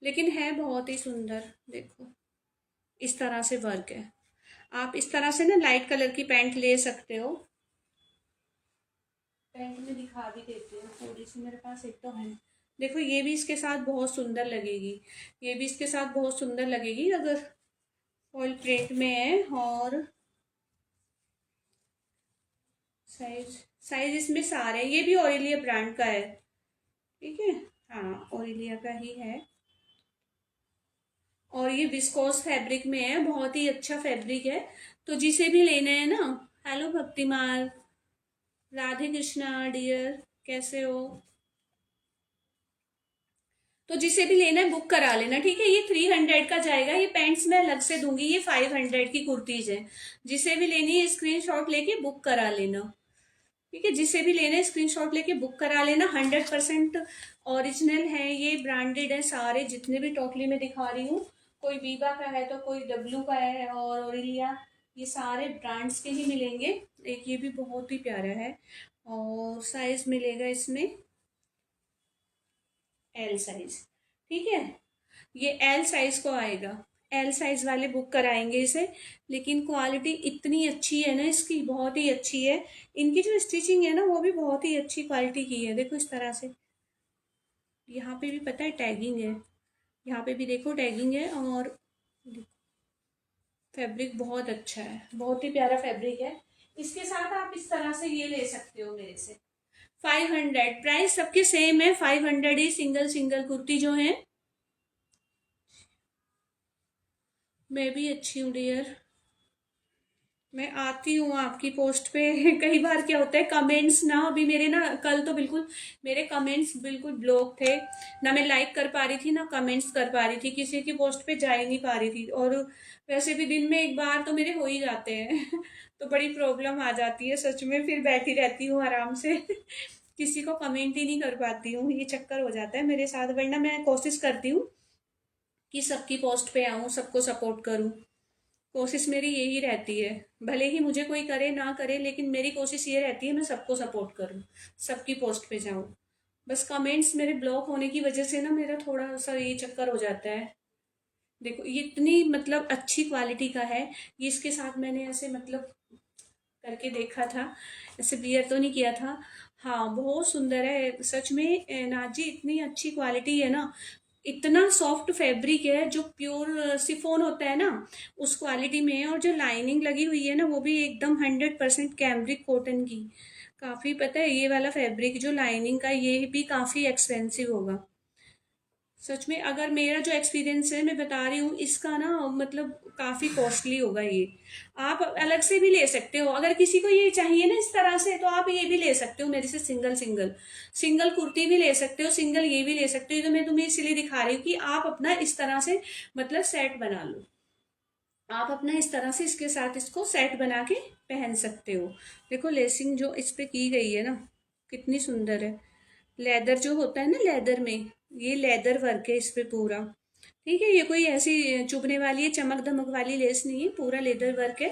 S1: लेकिन है बहुत ही सुंदर। देखो इस तरह से वर्क है, आप इस तरह से ना लाइट कलर की पैंट ले सकते हो। पैंट में दिखा भी देती हूँ थोड़ी सी, मेरे पास एक तो है। देखो ये भी इसके साथ बहुत सुंदर लगेगी, ये भी इसके साथ बहुत सुंदर लगेगी अगर फॉइल प्रिंट में है। और साइज साइज इसमें सारे, ये भी ऑरिलिया ब्रांड का है। ठीक है, हाँ ऑरिलिया का ही है और ये विस्कोस फैब्रिक में है, बहुत ही अच्छा फैब्रिक है। तो जिसे भी लेना है ना, हेलो भक्तिमाल, राधे कृष्णा डियर, कैसे हो? तो जिसे भी लेना है बुक करा लेना। ठीक है, ये 300 का जाएगा, ये पैंट्स मैं अलग से दूंगी, ये 500 की कुर्तीज है। जिसे भी लेनी है स्क्रीनशॉट लेके बुक करा लेना। ठीक है, जिसे भी लेना है स्क्रीनशॉट लेके बुक करा लेना। 100% ओरिजिनल है, ये ब्रांडेड है सारे जितने भी टोटली में दिखा रही हूँ। कोई वीवा का है तो कोई डब्लू का है और ओरिलिया, ये सारे ब्रांड्स के ही मिलेंगे। एक ये भी बहुत ही प्यारा है और साइज मिलेगा इसमें एल साइज। ठीक है, ये एल साइज को आएगा, एल साइज वाले बुक कराएंगे इसे। लेकिन क्वालिटी इतनी अच्छी है ना इसकी, बहुत ही अच्छी है। इनकी जो स्टिचिंग है ना वो भी बहुत ही अच्छी क्वालिटी की है। देखो इस तरह से, यहाँ पे भी पता है टैगिंग है, यहाँ पे भी देखो टैगिंग है और फैब्रिक बहुत अच्छा है, बहुत ही प्यारा फैब्रिक है। इसके साथ आप इस तरह से ये ले सकते हो मेरे से। 500 प्राइस सबके सेम है, 500 ही सिंगल सिंगल कुर्ती जो है। मैं भी अच्छी हूँ डियर, मैं आती हूँ आपकी पोस्ट पे। कई बार क्या होता है कमेंट्स ना, अभी मेरे ना कल तो बिल्कुल मेरे कमेंट्स बिल्कुल ब्लॉक थे, ना मैं लाइक कर पा रही थी ना कमेंट्स कर पा रही थी, किसी की पोस्ट पे जा ही नहीं पा रही थी। और वैसे भी दिन में एक बार तो मेरे हो ही जाते हैं तो बड़ी प्रॉब्लम आ जाती है सच में, फिर बैठी रहती हूँ आराम से किसी को कमेंट ही नहीं कर पाती हूँ, ये चक्कर हो जाता है मेरे साथ। वरना मैं कोशिश करती हूँ कि सबकी पोस्ट पे आऊँ, सबको सपोर्ट करूँ। कोशिश मेरी यही रहती है, भले ही मुझे कोई करे ना करे, लेकिन मेरी कोशिश ये रहती है मैं सबको सपोर्ट करूँ, सबकी पोस्ट पे जाऊँ। बस कमेंट्स मेरे ब्लॉक होने की वजह से ना मेरा थोड़ा सा ये चक्कर हो जाता है। देखो ये इतनी मतलब अच्छी क्वालिटी का है, ये इसके साथ मैंने ऐसे मतलब करके देखा था, ऐसे बियर तो नहीं किया था। हाँ बहुत सुंदर है सच में। नाजी इतनी अच्छी क्वालिटी है ना, इतना सॉफ्ट फैब्रिक है, जो प्योर सिफोन होता है ना उस क्वालिटी में है। और जो लाइनिंग लगी हुई है ना वो भी एकदम 100% कैमरिक कॉटन की। काफी पता है ये वाला फैब्रिक जो लाइनिंग का, ये भी काफी एक्सपेंसिव होगा सच में। अगर मेरा जो एक्सपीरियंस है मैं बता रही हूँ इसका ना, मतलब काफी कॉस्टली होगा ये। आप अलग से भी ले सकते हो, अगर किसी को ये चाहिए ना इस तरह से तो आप ये भी ले सकते हो मेरे से, सिंगल सिंगल सिंगल कुर्ती भी ले सकते हो, सिंगल ये भी ले सकते हो। ये तो मैं तुम्हें इसीलिए दिखा रही हूँ कि आप अपना इस तरह से मतलब सेट बना लो। आप अपना इस तरह से इसके साथ इसको सेट बना के पहन सकते हो। देखो लेसिंग जो इस पे की गई है ना कितनी सुंदर है। लेदर जो होता है ना लेदर में, ये लेदर वर्क है इस पे पूरा। ठीक है, ये कोई ऐसी चुभने वाली है चमक धमक वाली लेस नहीं है, पूरा लेदर वर्क है।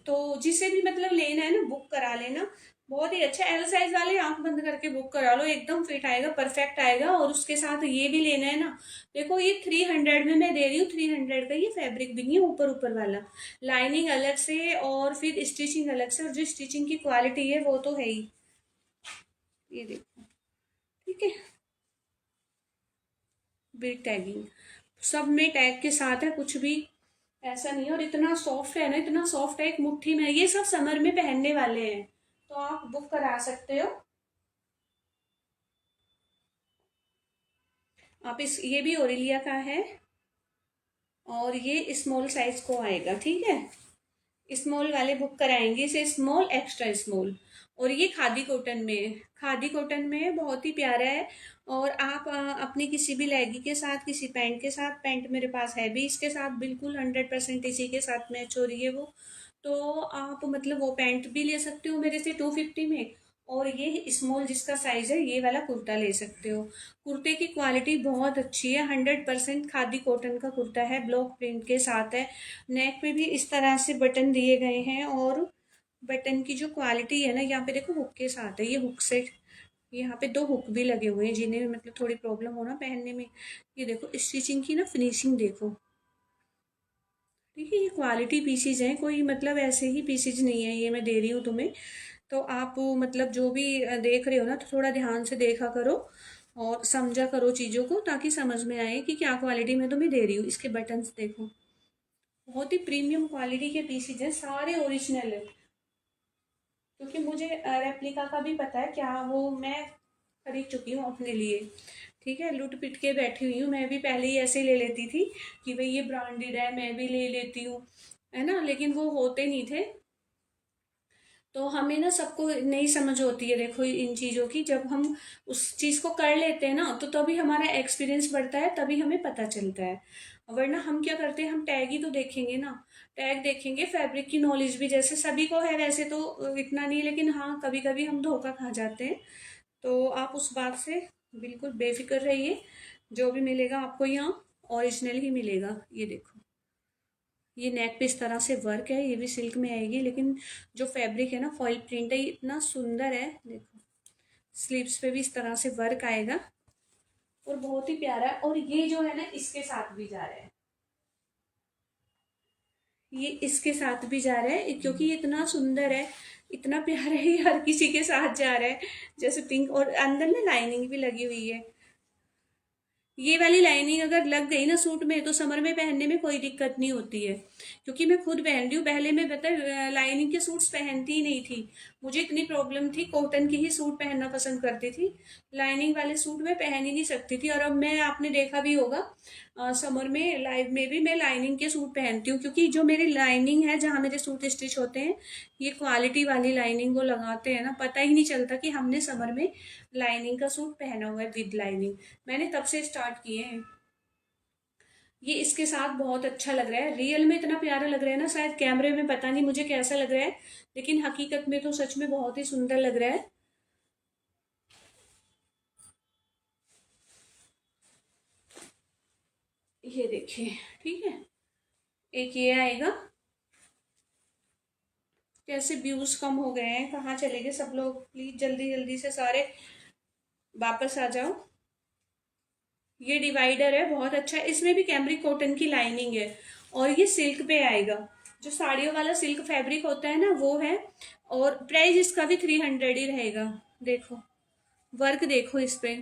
S1: तो जिसे भी मतलब लेना है ना बुक करा लेना। बहुत ही अच्छा, एल साइज वाले आंख बंद करके बुक करा लो, एकदम फिट आएगा, परफेक्ट आएगा। और उसके साथ ये भी लेना है ना, देखो ये 300 में मैं दे रही हूँ, 300 का ये फैब्रिक भी नहीं है, ऊपर ऊपर वाला लाइनिंग अलग से और फिर स्टिचिंग अलग से, और जो स्टिचिंग की क्वालिटी है वो तो है ही। ये देखो, ठीक है, बिग टैगिंग सब में टैग के साथ है, कुछ भी ऐसा नहीं है। और इतना सॉफ्ट है ना, इतना सॉफ्ट है, एक मुट्ठी में। ये सब समर में पहनने वाले हैं, तो आप बुक करा सकते हो। आप इस, ये भी ओरेलिया का है और ये स्मॉल साइज को आएगा, ठीक है। स्मॉल वाले बुक कराएंगे इसे, स्मॉल एक्स्ट्रा स्मॉल। और ये खादी कॉटन में है, खादी कॉटन में है, बहुत ही प्यारा है। और आप अपनी किसी भी लेगी के साथ, किसी पैंट के साथ, पैंट मेरे पास है भी इसके साथ बिल्कुल 100% इसी के साथ मैच हो रही है वो। तो आप मतलब वो पैंट भी ले सकते हो मेरे से 250 में। और ये स्मॉल जिसका साइज है ये वाला कुर्ता ले सकते हो। कुर्ते की क्वालिटी बहुत अच्छी है, 100% खादी कॉटन का कुर्ता है, ब्लॉक प्रिंट के साथ है। नेक पे भी इस तरह से बटन दिए गए हैं। और बटन की जो क्वालिटी है ना, यहाँ पे देखो हुक के साथ है, ये हुक से, यहाँ पे दो हुक भी लगे हुए हैं जिन्हें मतलब थोड़ी प्रॉब्लम हो ना पहनने में। ये देखो स्टिचिंग की ना फिनिशिंग देखो, ठीक है। ये क्वालिटी पीसीज हैं, कोई मतलब ऐसे ही पीसीज नहीं है, ये मैं दे रही हूँ तुम्हें। तो आप मतलब जो भी देख रहे हो ना तो थोड़ा ध्यान से देखा करो और समझा करो चीज़ों को, ताकि समझ में आए कि क्या क्वालिटी मैं तुम्हें दे रही हूँ। इसके बटन्स देखो, बहुत ही प्रीमियम क्वालिटी के पीसीज हैं, सारे ओरिजिनल है। क्योंकि मुझे रेप्लिका का भी पता है, क्या वो मैं खरीद चुकी हूँ अपने लिए। ठीक है, लुट पिट के बैठी हुई हूँ, मैं भी पहले ही ऐसे ले लेती थी कि भाई ये ब्रांडेड है मैं भी ले लेती हूँ, है ना, लेकिन वो होते नहीं थे। तो हमें ना सबको नहीं समझ होती है देखो इन चीज़ों की, जब हम उस चीज़ को कर लेते हैं ना तो तभी हमारा एक्सपीरियंस बढ़ता है, तभी हमें पता चलता है। वरना हम क्या करते हैं, हम टैग ही तो देखेंगे ना, टैग देखेंगे। फैब्रिक की नॉलेज भी जैसे सभी को है वैसे तो इतना नहीं, लेकिन हाँ कभी कभी हम धोखा खा जाते हैं। तो आप उस बात से बिल्कुल बेफिक्र रहिए, जो भी मिलेगा आपको यहाँ ओरिजिनल ही मिलेगा। ये देखो, ये नेक पे इस तरह से वर्क है, ये भी सिल्क में आएगी, लेकिन जो फैब्रिक है ना फॉइल प्रिंट है, ये इतना सुंदर है। देखो स्लीव्स पे भी इस तरह से वर्क आएगा और बहुत ही प्यारा है। और ये जो है ना इसके साथ भी जा रहा है, ये इसके साथ भी जा रहा है, क्योंकि ये इतना सुंदर है, इतना प्यारा है, ये हर किसी के साथ जा रहा है। जैसे पिंक, और अंदर ना लाइनिंग भी लगी हुई है। ये वाली लाइनिंग अगर लग गई ना सूट में तो समर में पहनने में कोई दिक्कत नहीं होती है। क्योंकि मैं खुद पहन रही हूँ, पहले मैं पता लाइनिंग के सूट्स पहनती ही नहीं थी। मुझे इतनी प्रॉब्लम थी, कॉटन के ही सूट पहनना पसंद करती थी, लाइनिंग वाले सूट मैं पहन ही नहीं सकती थी। और अब मैं, आपने देखा भी होगा, समर में लाइव में भी मैं लाइनिंग के सूट पहनती हूँ, क्योंकि जो मेरी लाइनिंग है जहाँ मेरे सूट स्टिच होते हैं, ये क्वालिटी वाली लाइनिंग वो लगाते हैं ना, पता ही नहीं चलता कि हमने समर में लाइनिंग का सूट पहना हुआ है विद लाइनिंग। मैंने तब से स्टार्ट किए हैं। ये इसके साथ बहुत अच्छा लग रहा है, रियल में इतना प्यारा लग रहा है ना, शायद कैमरे में पता नहीं मुझे कैसा लग रहा है, लेकिन हकीकत में तो सच में बहुत ही सुंदर लग रहा है। ये देखिए, ठीक है। एक ये आएगा। कैसे व्यूज कम हो गए हैं, कहाँ चले गए सब लोग, प्लीज जल्दी जल्दी से सारे वापस आ जाओ। ये डिवाइडर है, बहुत अच्छा है। इसमें भी कैमरिक कॉटन की लाइनिंग है और ये सिल्क पे आएगा। जो साड़ियों वाला सिल्क फैब्रिक होता है ना, वो है। और प्राइस इसका भी 300 ही रहेगा। देखो वर्क, देखो इस पे।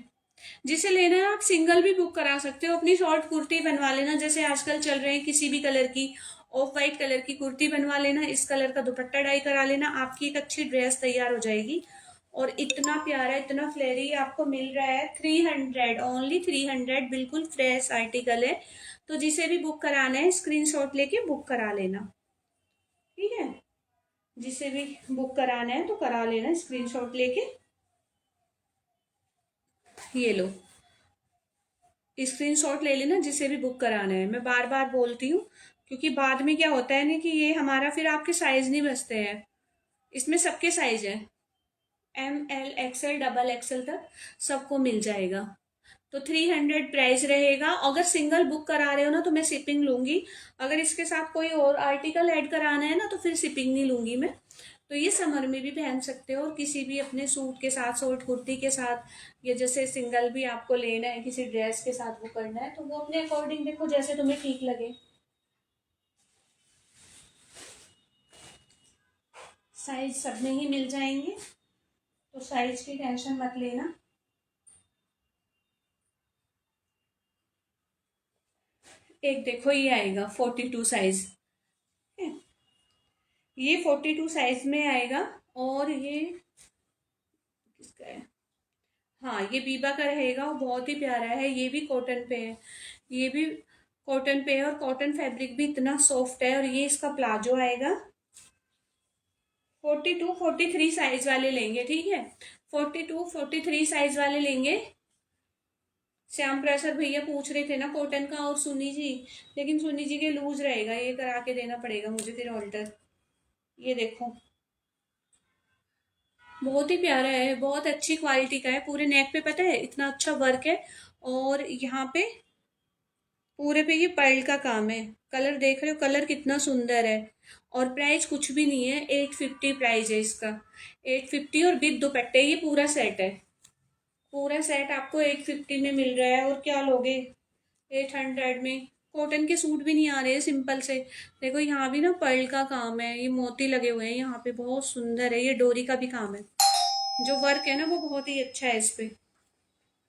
S1: जिसे लेना है आप सिंगल भी बुक करा सकते हो। अपनी शॉर्ट कुर्ती बनवा लेना, जैसे आजकल चल रहे हैं, किसी भी कलर की ऑफ वाइट कलर की कुर्ती बनवा लेना, इस कलर का दुपट्टा डाई करा लेना, आपकी एक अच्छी ड्रेस तैयार हो जाएगी। और इतना प्यारा, इतना फ्लेरी आपको मिल रहा है। 300, ओनली 300, बिल्कुल फ्रेश आर्टिकल है। तो जिसे भी बुक कराना है स्क्रीनशॉट लेके बुक करा लेना, ठीक है। जिसे भी बुक कराना है तो करा लेना स्क्रीनशॉट लेके। ये लो, स्क्रीनशॉट ले लेना जिसे भी बुक कराना है। मैं बार बार बोलती हूँ, क्योंकि बाद में क्या होता है ना कि ये हमारा फिर आपके साइज नहीं बचते हैं। इसमें सबके साइज है, ML XL XXL तक सबको मिल जाएगा। तो 300 प्राइस रहेगा। अगर सिंगल बुक करा रहे हो ना तो मैं शिपिंग लूंगी। अगर इसके साथ कोई और आर्टिकल ऐड कराना है ना तो फिर शिपिंग नहीं लूंगी मैं। तो ये समर में भी पहन सकते हो, और किसी भी अपने सूट के साथ, शॉर्ट कुर्ती के साथ, या जैसे सिंगल भी आपको लेना है किसी ड्रेस के साथ वो करना है, तो वो अपने अकॉर्डिंग देखो जैसे तुम्हें ठीक लगे। साइज सब में ही मिल जाएंगे, तो साइज की टेंशन मत लेना। एक देखो ये आएगा 42 साइज, ये 42 साइज में आएगा। और ये किसका है? हाँ, ये बीबा का रहेगा, वो बहुत ही प्यारा है। ये भी कॉटन पे है, ये भी कॉटन पे है, और कॉटन फैब्रिक भी इतना सॉफ्ट है। और ये इसका प्लाजो आएगा। 42 43 साइज वाले लेंगे, ठीक है। 42 43 साइज वाले लेंगे। श्याम प्रसाद भैया पूछ रहे थे ना कॉटन का, और सुनी जी, लेकिन सुनी जी के लूज रहेगा, ये करा के देना पड़ेगा मुझे फिर ऑल्टर। ये देखो, बहुत ही प्यारा है, बहुत अच्छी क्वालिटी का है। पूरे नेक पे पता है इतना अच्छा वर्क है, और यहाँ पे पूरे पे ये पर्ल का काम है। कलर देख रहे हो, कलर कितना सुंदर है। और प्राइस कुछ भी नहीं है, 850 प्राइस है इसका। 850 और विद दुपट्टे, ये पूरा सेट है। पूरा सेट आपको 850 में मिल रहा है, और क्या लोगे 800 में। कॉटन के सूट भी नहीं आ रहे हैं सिंपल से। देखो यहाँ भी ना पर्ल का काम है, ये मोती लगे हुए हैं यहाँ पे, बहुत सुंदर है। ये डोरी का भी काम है, जो वर्क है ना वो बहुत ही अच्छा है इस पे।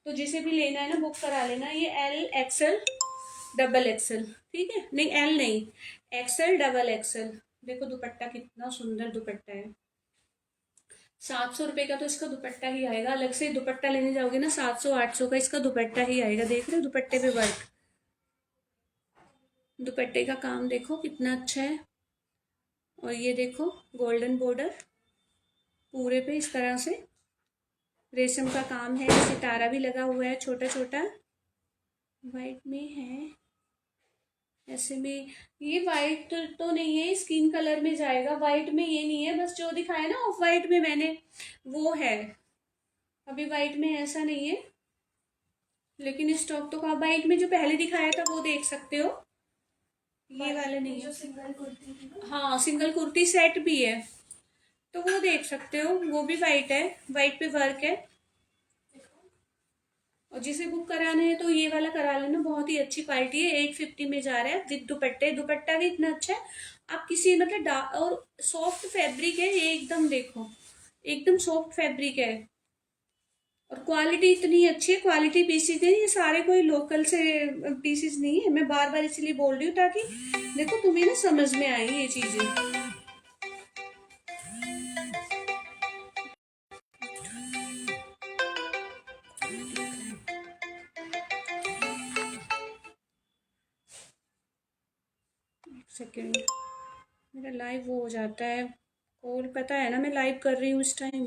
S1: तो जिसे भी लेना है ना बुक करा लेना। ये LXL XXL, ठीक है। नहीं, L नहीं, XL XXL। देखो दुपट्टा कितना सुंदर दुपट्टा है। 700 रुपये का तो इसका दुपट्टा ही आएगा। अलग से दुपट्टा लेने जाओगे ना 700 800 का इसका दुपट्टा ही आएगा। देख रहे हो दुपट्टे पे वर्क, दुपट्टे का काम देखो कितना अच्छा है। और ये देखो गोल्डन बॉर्डर पूरे पे इस तरह से रेशम का काम है। सितारा भी लगा हुआ है छोटा छोटा, वाइट में है ऐसे में। ये वाइट तो नहीं है, स्किन कलर में जाएगा। वाइट में ये नहीं है, बस जो दिखाया ना ऑफ वाइट में मैंने वो है। अभी वाइट में ऐसा नहीं है, लेकिन स्टॉक तो का वाइट में जो पहले दिखाया था वो देख सकते हो। ये वाला नहीं
S2: जो
S1: है।
S2: सिंगल कुर्ती थी ना,
S1: हाँ, सिंगल कुर्ती सेट भी है, तो वो देख सकते हो। वो भी वाइट है, वाइट पे वर्क है।
S2: देखो।
S1: और जिसे बुक कराना है तो ये वाला करा लेना, बहुत ही अच्छी क्वालिटी है। 850 में जा रहा है विद दुपट्टे। दुपट्टा भी इतना अच्छा है, आप किसी मतलब और सॉफ्ट फैब्रिक है ये एकदम। देखो एकदम सॉफ्ट फैब्रिक है, और क्वालिटी इतनी अच्छी है। क्वालिटी पीसीज है ये सारे, कोई लोकल से पीसीज नहीं है। मैं बार बार इसलिए बोल रही हूँ ताकि देखो तुम्हें ना समझ में आए ये चीजें। सेकेंड, मेरा लाइव वो हो जाता है कॉल, पता है ना मैं लाइव कर रही हूँ इस टाइम।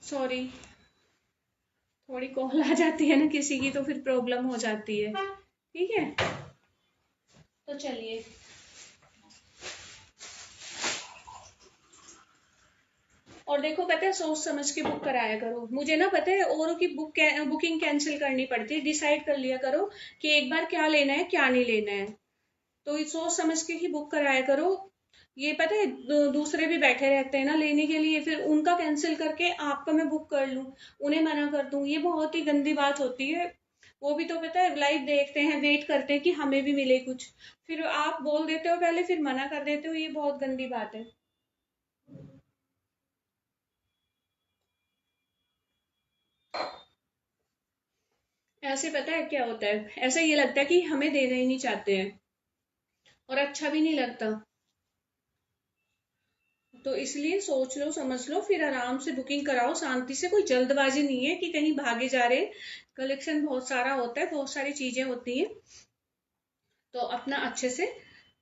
S1: सॉरी, थोड़ी कॉल आ जाती है ना किसी की, तो फिर प्रॉब्लम हो जाती है, ठीक है। तो चलिए, और देखो पता है, सोच समझ के बुक कराया करो। मुझे ना पता है औरों की बुकिंग कैंसिल करनी पड़ती है। डिसाइड कर लिया करो कि एक बार क्या लेना है क्या नहीं लेना है। तो ये सोच समझ के ही बुक कराया करो। ये पता है दूसरे भी बैठे रहते हैं ना लेने के लिए, फिर उनका कैंसिल करके आपका मैं बुक कर लूं, उन्हें मना कर दूं, ये बहुत ही गंदी बात होती है। वो भी तो पता है लाइव देखते हैं, वेट करते हैं कि हमें भी मिले कुछ, फिर आप बोल देते हो पहले फिर मना कर देते हो, ये बहुत गंदी बात है। ऐसे पता है क्या होता है, ऐसा ये लगता है कि हमें देना ही नहीं चाहते हैं, और अच्छा भी नहीं लगता। तो इसलिए सोच लो समझ लो फिर आराम से बुकिंग कराओ, शांति से। कोई जल्दबाजी नहीं है कि कहीं भागे जा रहे। कलेक्शन बहुत सारा होता है, बहुत सारी चीजें होती हैं। तो अपना अच्छे से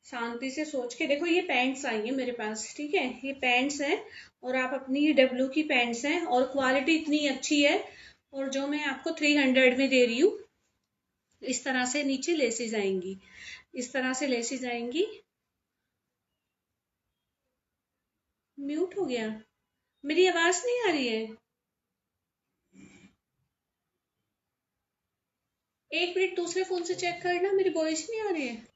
S1: शांति से सोच के देखो। ये पैंट्स आई हैं मेरे पास, ठीक है, ये पैंट्स हैं। और आप अपनी ये डब्लू की पैंट्स हैं, और क्वालिटी इतनी अच्छी है। और जो मैं आपको 300 में दे रही हूँ, इस तरह से नीचे लेसेस आएंगी, इस तरह से लेसेस आएंगी। म्यूट हो गया? मेरी आवाज नहीं आ रही है? एक मिनट दूसरे फोन से चेक करना, मेरी वॉइस नहीं आ रही है।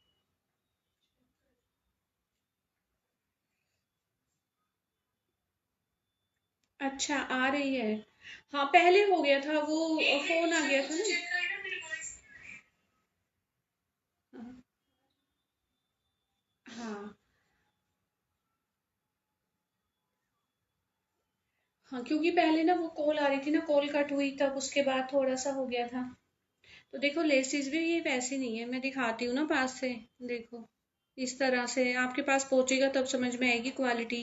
S1: अच्छा आ रही है। हाँ पहले हो गया था वो, फोन आ गया था ना। हाँ हाँ। हाँ क्योंकि पहले ना वो कॉल आ रही थी ना, कॉल कट हुई तब उसके बाद थोड़ा सा हो गया था। तो देखो लेसिस भी ये वैसी नहीं है, मैं दिखाती हूँ ना पास से। देखो इस तरह से आपके पास पहुंचेगा तब समझ में आएगी क्वालिटी।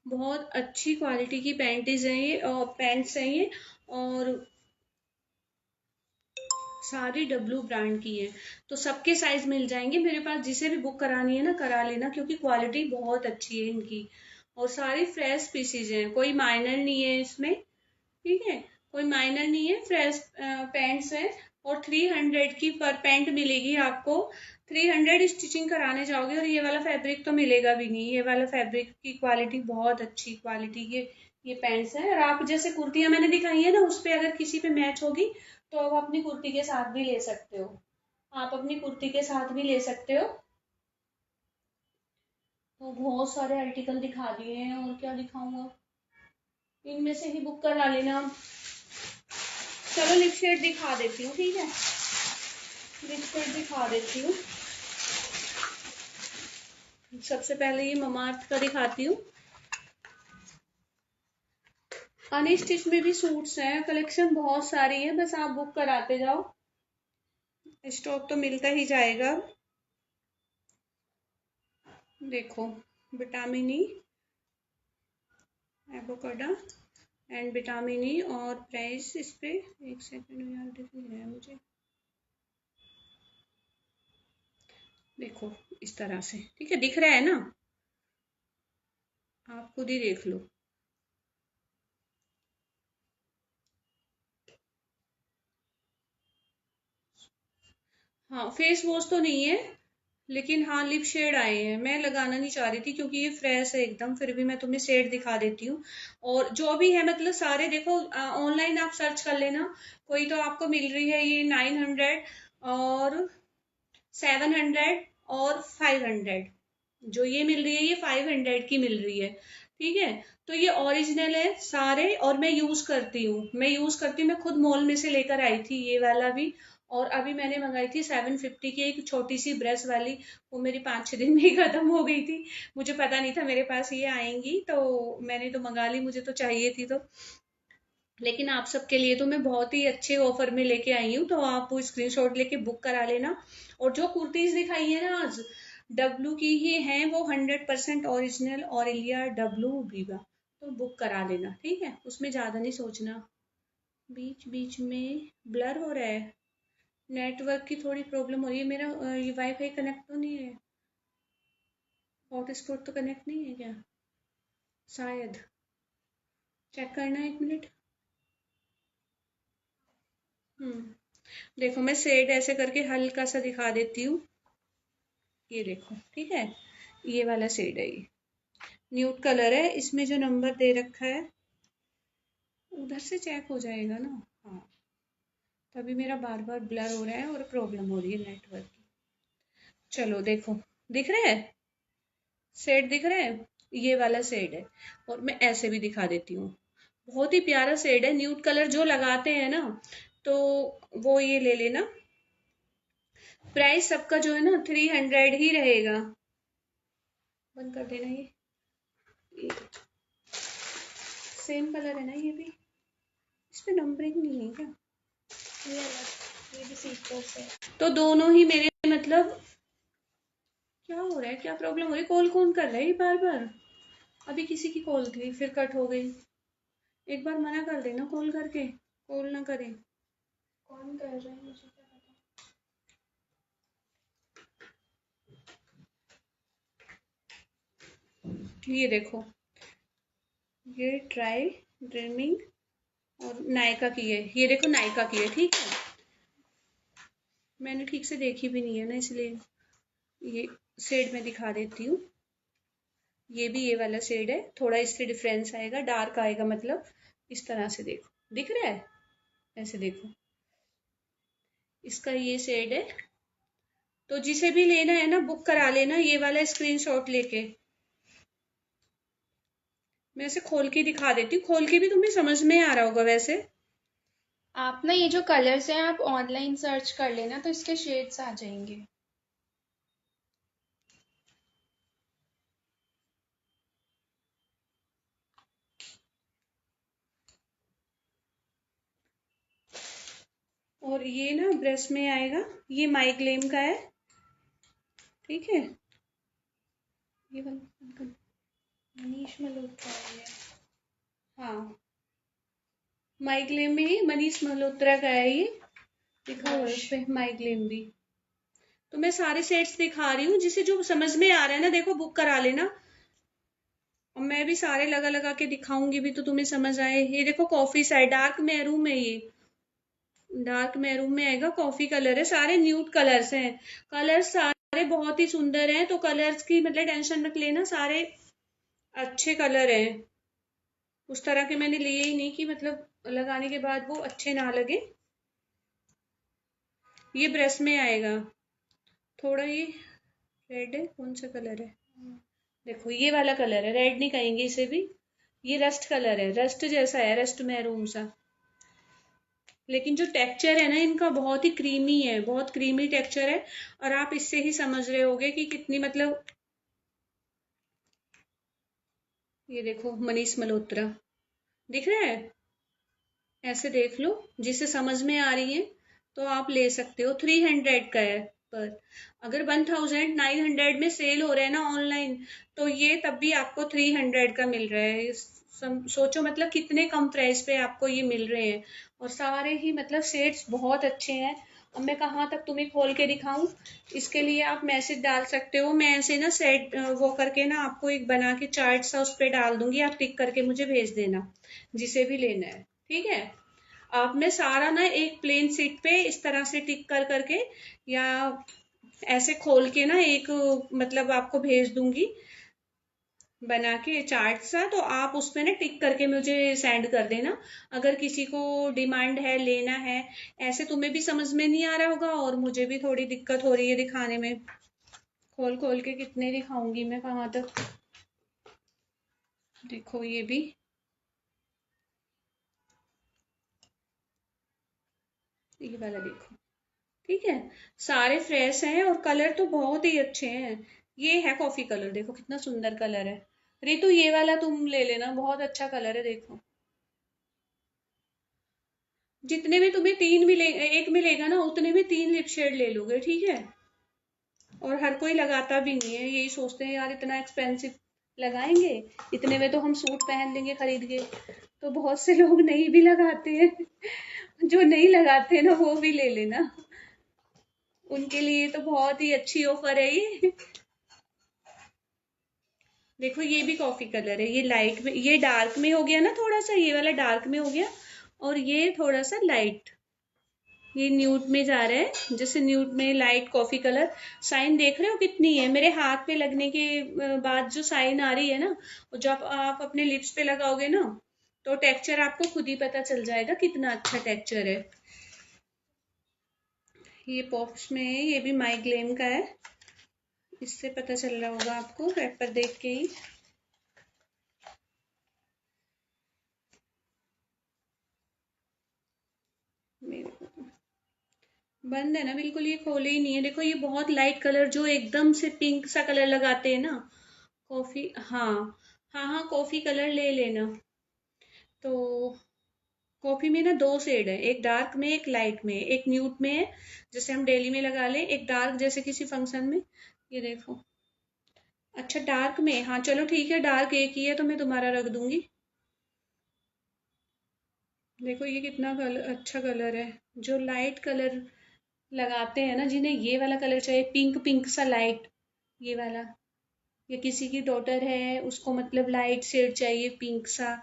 S1: बहुत अच्छी क्वालिटी की पैंटीज हैं ये, और पैंट्स हैं ये। और सारी डब्लू ब्रांड की है। तो सबके साइज मिल जाएंगे मेरे पास, जिसे भी बुक करानी है ना करा लेना, क्योंकि क्वालिटी बहुत अच्छी है इनकी। और सारी फ्रेश पीसीज हैं, कोई माइनर नहीं है इसमें, ठीक है, कोई माइनर नहीं है, फ्रेश पैंट्स है। और 300 की पर पैंट मिलेगी आपको। 300 स्टिचिंग कराने जाओगे, और ये वाला फैब्रिक तो मिलेगा भी नहीं। ये वाला फैब्रिक की क्वालिटी बहुत अच्छी क्वालिटी की ये पैंट्स है। और आप जैसे कुर्तियां मैंने दिखाई है ना, उस पे अगर किसी पे मैच होगी तो आप अपनी कुर्ती के साथ भी ले सकते हो। आप अपनी कुर्ती के साथ भी ले सकते हो। तो बहुत सारे आर्टिकल दिखा दिए हैं, और क्या दिखाऊंगा, इनमें से ही बुक करा लेना। चलो लिप शेड दिखा देती हूँ, ठीक है, लिप शेड दिखा देती हूँ। सबसे पहले ये ममाअर्थ का दिखाती हूँ। अनस्टिच में भी सूट्स हैं, कलेक्शन बहुत सारी है, बस आप बुक कराते जाओ, स्टॉक तो मिलता ही जाएगा। देखो vitamin E, avocado and vitamin E, और प्राइस इस पे, एक सेकंड यार दिख नहीं रहा है मुझे। देखो इस तरह से, ठीक है, दिख रहा है ना, आप खुद ही देख लो। हाँ फेस वॉश तो नहीं है, लेकिन हाँ लिप शेड आए हैं। मैं लगाना नहीं चाह रही थी क्योंकि ये फ्रेश है एकदम, फिर भी मैं तुम्हें शेड दिखा देती हूँ। और जो भी है मतलब सारे देखो, ऑनलाइन आप सर्च कर लेना। कोई तो आपको मिल रही है ये 900, और 700, और 500। जो ये मिल रही है ये 500 की मिल रही है, ठीक है। तो ये ओरिजिनल है सारे, और मैं यूज करती हूँ, मैं खुद मॉल में से लेकर आई थी ये वाला भी। और अभी मैंने मंगाई थी 750 की एक छोटी सी ब्रश वाली, वो मेरी 5-6 दिन में ही खत्म हो गई थी। मुझे पता नहीं था मेरे पास ये आएंगी, तो मैंने तो मंगा ली, मुझे तो चाहिए थी तो। लेकिन आप सबके लिए तो मैं बहुत ही अच्छे ऑफर में लेके आई हूँ, तो आप वो स्क्रीनशॉट लेके बुक करा लेना। और जो कुर्तीज दिखाई है ना आज, डब्लू की ही हैं वो, 100% ओरिजिनल ऑरेलिया डब्लू वीवा। तो बुक करा लेना, ठीक है, उसमें ज्यादा नहीं सोचना। बीच बीच में ब्लर हो रहा है, नेटवर्क की थोड़ी प्रॉब्लम हो रही है। मेरा ये वाईफाई कनेक्ट तो नहीं है, हॉटस्पॉट तो कनेक्ट नहीं है क्या, शायद चेक करना, एक मिनट। हम्म। देखो मैं शेड ऐसे करके हल्का सा दिखा देती हूँ। ये देखो, ठीक है, ये वाला शेड है, ये न्यूड कलर है, इसमें जो नंबर दे रखा है उधर से चेक हो जाएगा ना। हाँ, तभी मेरा बार बार ब्लर हो रहा है और प्रॉब्लम हो रही है नेटवर्क की। चलो देखो, दिख रहा है शेड, दिख रहा है, ये वाला शेड है। और मैं ऐसे भी दिखा देती हूँ, बहुत ही प्यारा शेड है। न्यूड कलर जो लगाते हैं ना, तो वो ये ले लेना। प्राइस सबका जो है ना 300 ही रहेगा। बंद कर देना ये सेम कलर है ना ये भी, इस पे नंबरिंग नहीं है क्या?
S2: ये अलग, ये भी सीक्वेंस है।
S1: तो दोनों ही मेरे मतलब, क्या हो रहा है, क्या प्रॉब्लम हो रही है? कॉल कौन कर रहा है ये बार बार? अभी किसी की कॉल थी फिर कट हो गई। एक बार मना कर देना कॉल करके, कॉल ना करें।
S2: कौन कर रहा है मुझे क्या पता।
S1: ये देखो, ये ट्राई ड्रीमिंग और नायका की है। ये देखो नायका की है, ठीक है। मैंने ठीक से देखी भी नहीं है ना, इसलिए ये शेड में दिखा देती हूँ। ये भी ये वाला शेड है, थोड़ा इससे डिफरेंस आएगा, डार्क आएगा मतलब। इस तरह से देखो, दिख रहा है? ऐसे देखो, इसका ये शेड है। तो जिसे भी लेना है ना, बुक करा लेना ये वाला स्क्रीनशॉट लेके। मैं इसे खोल के दिखा देती हूँ, खोल के भी तुम्हें समझ में आ रहा होगा वैसे।
S2: आप ना ये जो कलर्स हैं आप ऑनलाइन सर्च कर लेना तो इसके शेड्स आ जाएंगे।
S1: और ये ना ब्रश में आएगा, ये माइग्लेम का है, ठीक है। ये वाला
S2: मनीष मल्होत्रा है।
S1: हाँ, माइग्लेम में ही मनीष मल्होत्रा का है ये, लिखा हुआ है उस पे माइग्लेम भी। तो मैं सारे सेट्स दिखा रही हूँ, जिसे जो समझ में आ रहा है ना, देखो बुक करा लेना। और मैं भी सारे लगा लगा के दिखाऊंगी भी तो तुम्हें समझ आए। ये देखो कॉफी सा है, डार्क मैरून है ये, डार्क मैरून में आएगा, कॉफी कलर है, सारे न्यूड कलर्स हैं। कलर्स सारे बहुत ही सुंदर हैं, तो कलर्स की मतलब टेंशन मत लेना, सारे अच्छे कलर हैं। उस तरह के मैंने लिए ही नहीं कि मतलब लगाने के बाद वो अच्छे ना लगे। ये ब्रश में आएगा, थोड़ा ये रेड है, कौन सा कलर है, देखो ये वाला कलर है, रेड नहीं कहेंगे इसे भी। ये रस्ट कलर है, रस्ट जैसा है, रस्ट मैरून सा। लेकिन जो टेक्सचर है ना इनका बहुत ही क्रीमी है, बहुत क्रीमी टेक्सचर है। और आप इससे ही समझ रहे होगे कि कितनी मतलब। ये देखो मनीष मल्होत्रा, दिख रहा है? ऐसे देख लो, जिसे समझ में आ रही है तो आप ले सकते हो। 300 का है। पर अगर 1900 में सेल हो रहा है ना ऑनलाइन, तो ये तब भी आपको 300 का मिल रहा है। सोचो मतलब कितने कम प्राइस पे आपको ये मिल रहे हैं। और सारे ही मतलब शेड्स बहुत अच्छे हैं। अब मैं कहाँ तक तुम्हें खोल के दिखाऊं, इसके लिए आप मैसेज डाल सकते हो। मैं ऐसे ना सेट वो करके ना आपको एक बना के चार्ट सा उस पर डाल दूंगी, आप टिक करके मुझे भेज देना, जिसे भी लेना है, ठीक है। आप मैं सारा ना एक प्लेन शीट पे इस तरह से टिक कर करके, या ऐसे खोल के ना एक मतलब आपको भेज दूंगी बना के चार्ट सा, तो आप उसमें ना टिक करके मुझे सेंड कर देना। अगर किसी को डिमांड है, लेना है। ऐसे तुम्हें भी समझ में नहीं आ रहा होगा और मुझे भी थोड़ी दिक्कत हो रही है दिखाने में। खोल खोल के कितने दिखाऊंगी मैं, कहाँ तक। देखो ये भी, ये वाला देखो, ठीक है। सारे फ्रेश हैं और कलर तो बहुत ही अच्छे हैं। ये है कॉफी कलर, देखो कितना सुंदर कलर है। रितु ये वाला तुम ले लेना, बहुत अच्छा कलर है, देखो। जितने में तुम्हें तीन मिले, एक मिलेगा ना, उतने में 3 लिप शेड ले लोगे, ठीक है। और हर कोई लगाता भी नहीं है, यही सोचते हैं यार इतना एक्सपेंसिव लगाएंगे, इतने में तो हम सूट पहन लेंगे खरीद के। तो बहुत से लोग नहीं भी लगाते हैं। जो नहीं लगाते ना वो भी ले लेना, उनके लिए तो बहुत ही अच्छी ऑफर है ये। देखो ये भी कॉफी कलर है, ये लाइट में, ये डार्क में हो गया ना थोड़ा सा, ये वाला डार्क में हो गया। और ये थोड़ा सा लाइट, ये न्यूड में जा रहा है, जैसे न्यूड में लाइट कॉफी कलर। साइन देख रहे हो कितनी है मेरे हाथ पे लगने के बाद जो साइन आ रही है ना, और जब आप अपने लिप्स पे लगाओगे ना, तो टेक्सचर आपको खुद ही पता चल जाएगा कितना अच्छा टेक्सचर है। ये पॉप्स में है, ये भी माइग्लेम का है, इससे पता चल रहा होगा आपको रैपर देख के ही। मेरे को बंद है ना बिल्कुल, ये खोले ही नहीं है। देखो ये बहुत लाइट कलर, जो एकदम से पिंक सा कलर लगाते हैं ना, कॉफी, हाँ हाँ हाँ, कॉफी कलर ले लेना। तो कॉफी में ना दो शेड है, एक डार्क में एक लाइट में, एक न्यूट में है जैसे हम डेली में लगा ले, एक डार्क जैसे किसी फंक्शन में। ये देखो, अच्छा डार्क में, हाँ चलो ठीक है, डार्क एक ही है तो मैं तुम्हारा रख दूंगी। देखो ये कितना कलर, अच्छा कलर है। जो लाइट कलर लगाते हैं ना, जिन्हें ये वाला कलर चाहिए, पिंक पिंक सा लाइट, ये वाला, या किसी की डॉटर है उसको मतलब लाइट शेड चाहिए पिंक सा,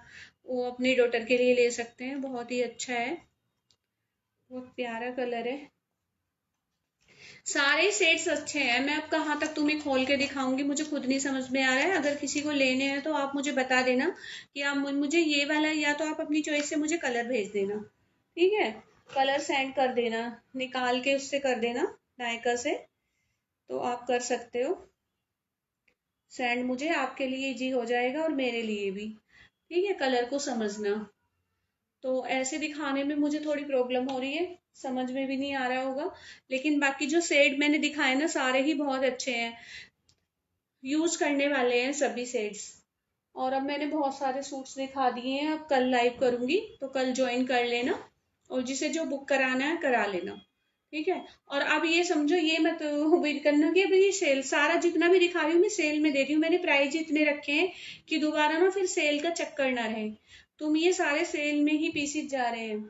S1: वो अपनी डॉटर के लिए ले सकते हैं, बहुत ही अच्छा है, बहुत प्यारा कलर है। सारे सेट्स अच्छे हैं, मैं अब कहाँ तक तुम्हें खोल के दिखाऊंगी, मुझे खुद नहीं समझ में आ रहा है। अगर किसी को लेने हैं तो आप मुझे बता देना कि आप मुझे ये वाला, या तो आप अपनी चॉइस से मुझे कलर भेज देना, ठीक है, कलर सेंड कर देना, निकाल के उससे कर देना, नायका से, तो आप कर सकते हो सेंड मुझे, आपके लिए इजी हो जाएगा और मेरे लिए भी, ठीक है, कलर को समझना। तो ऐसे दिखाने में मुझे थोड़ी प्रॉब्लम हो रही है, समझ में भी नहीं आ रहा होगा, लेकिन बाकी जो शेड मैंने दिखाए ना सारे ही बहुत अच्छे हैं, यूज करने वाले हैं सभी शेड्स। और अब मैंने बहुत सारे सूट्स दिखा दिए हैं, अब कल लाइव करूंगी तो कल ज्वाइन कर लेना, और जिसे जो बुक कराना है करा लेना, ठीक है। और अब ये समझो, ये मत वेट करना कि अभी ये सेल, सारा जितना भी दिखा रही हूँ मैं सेल में दे रही हूँ, मैंने प्राइस इतने रखे हैं कि दोबारा ना फिर सेल का चक्कर ना रहे। तुम ये सारे सेल में ही पीसीज जा रहे हैं।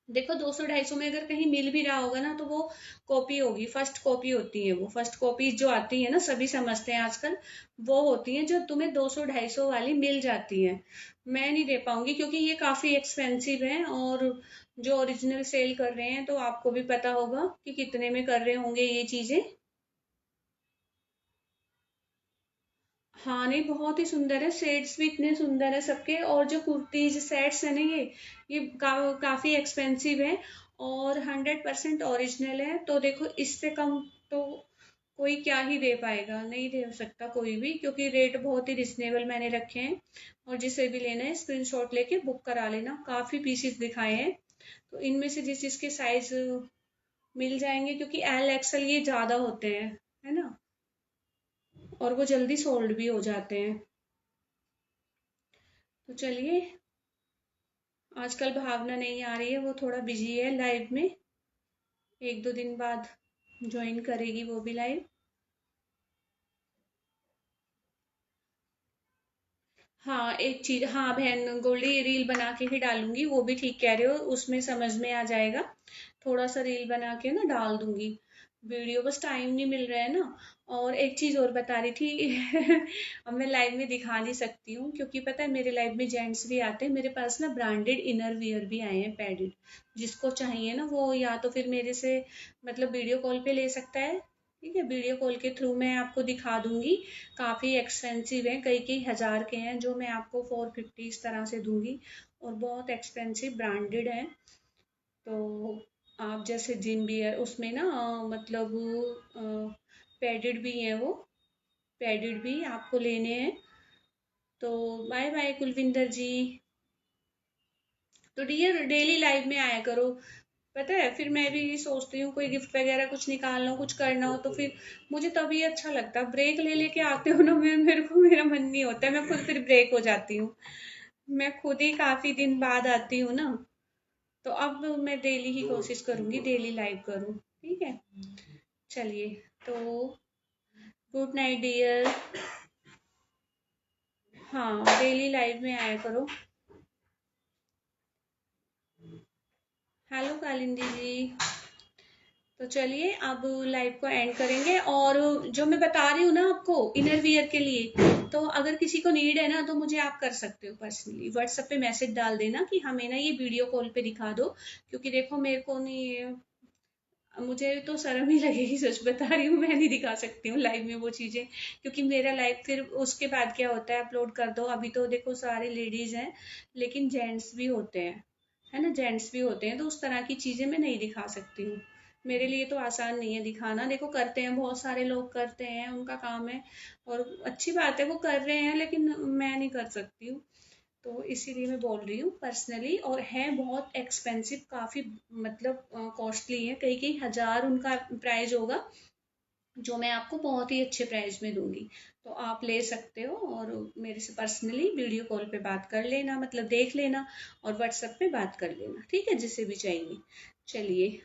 S1: देखो 200-250 में अगर कहीं मिल भी रहा होगा ना, तो वो कॉपी होगी, फर्स्ट कॉपी होती है, वो फर्स्ट कॉपी जो आती है ना, सभी समझते हैं आजकल, वो होती है जो तुम्हें 200-250 वाली मिल जाती है। मैं नहीं दे पाऊंगी क्योंकि ये काफी एक्सपेंसिव है, और जो ओरिजिनल सेल कर रहे हैं तो आपको भी पता होगा कि कितने में कर रहे होंगे ये चीजें। हाँ नहीं, बहुत ही सुंदर है, शेड्स भी इतने सुंदर है सबके, और जो कुर्तीज सेट्स है ना, ये काफी एक्सपेंसिव है, और 100% ओरिजिनल है, तो देखो इससे कम तो कोई क्या ही दे पाएगा, नहीं दे सकता कोई भी, क्योंकि रेट बहुत ही रिजनेबल मैंने रखे हैं। और जिसे भी लेना है स्क्रीनशॉट लेके बुक करा लेना, काफी पीसेस दिखाए हैं, तो इनमें से जिस जिसके साइज मिल जाएंगे, क्योंकि एल एक्सएल ये ज्यादा होते हैं, है ना, और वो जल्दी सोल्ड भी हो जाते हैं। तो चलिए, आजकल भावना नहीं आ रही है, वो थोड़ा बिजी है लाइव में, एक दो दिन बाद ज्वाइन करेगी वो भी लाइव। हाँ एक चीज, हाँ बहन गोल्डी, रील बना के ही डालूंगी, वो भी ठीक कह रहे हो, उसमें समझ में आ जाएगा, थोड़ा सा रील बना के ना डाल दूंगी। वीडियो बस टाइम नहीं मिल रहा है ना। और एक चीज और बता रही थी अब मैं लाइव में दिखा नहीं सकती हूँ, क्योंकि पता है मेरे लाइव में जेंट्स भी आते हैं, मेरे पास ना ब्रांडेड इनर वियर भी आए हैं पैडेड, जिसको चाहिए ना वो या तो फिर मेरे से मतलब वीडियो कॉल पे ले सकता है, ठीक है, वीडियो कॉल के थ्रू मैं आपको दिखा दूंगी। काफी एक्सपेंसिव है, कई कई हजार के हैं, जो मैं आपको 450 इस तरह से दूंगी, और बहुत एक्सपेंसिव ब्रांडेड है। तो आप जैसे जिम भी है उसमें ना मतलब पैडेड भी है वो, पैडेड भी आपको लेने हैं। तो बाय बाय कुलविंदर जी। तो डियर डेली लाइफ में आया करो, पता है फिर मैं भी सोचती हूँ कोई गिफ्ट वगैरह कुछ निकालना हो, कुछ करना हो, तो फिर मुझे तभी अच्छा लगता है, ब्रेक ले लेके आते हो ना, मेरे को मेरा मन नहीं होता है, मैं खुद फिर ब्रेक हो जाती हूँ, मैं खुद ही काफी दिन बाद आती हूँ ना। तो अब मैं डेली ही कोशिश करूंगी, डेली लाइव करूँ, ठीक है। चलिए, तो गुड नाइट डियर। हाँ डेली लाइव में आया करो। हेलो कालिंदी जी। तो चलिए अब लाइव को एंड करेंगे, और जो मैं बता रही हूँ ना आपको इनर वियर के लिए, तो अगर किसी को नीड है ना तो मुझे आप कर सकते हो, पर्सनली व्हाट्सएप पे मैसेज डाल देना कि हमें ना ये वीडियो कॉल पे दिखा दो, क्योंकि देखो मेरे को नहीं मुझे तो शर्म ही लगेगी, सच बता रही हूँ, मैं नहीं दिखा सकती हूँ लाइव में वो चीजें, क्योंकि मेरा लाइव फिर उसके बाद क्या होता है, अपलोड कर दो। अभी तो देखो सारे लेडीज हैं, लेकिन जेंट्स भी होते हैं, है ना, जेंट्स भी होते हैं, तो उस तरह की चीजें मैं नहीं दिखा सकती हूँ। मेरे लिए तो आसान नहीं है दिखाना। देखो करते हैं, बहुत सारे लोग करते हैं, उनका काम है, और अच्छी बात है वो कर रहे हैं, लेकिन मैं नहीं कर सकती हूँ। तो इसीलिए मैं बोल रही हूँ पर्सनली, और है बहुत एक्सपेंसिव, काफ़ी मतलब कॉस्टली है, कई कई हजार उनका प्राइस होगा, जो मैं आपको बहुत ही अच्छे प्राइस में दूंगी। तो आप ले सकते हो, और मेरे से पर्सनली वीडियो कॉल पे बात कर लेना, मतलब देख लेना, और व्हाट्सएप पे बात कर लेना, ठीक है, जिसे भी चाहिए। चलिए,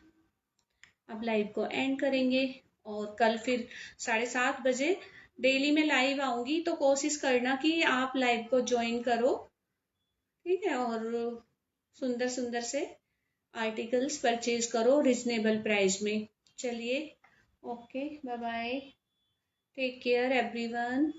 S1: अब लाइव को एंड करेंगे, और कल फिर 7:30 बजे डेली मैं लाइव आऊंगी, तो कोशिश करना कि आप लाइव को ज्वाइन करो, ठीक है, और सुंदर सुंदर से आर्टिकल्स परचेज करो रिजनेबल प्राइस में। चलिए, okay, bye bye, take care everyone.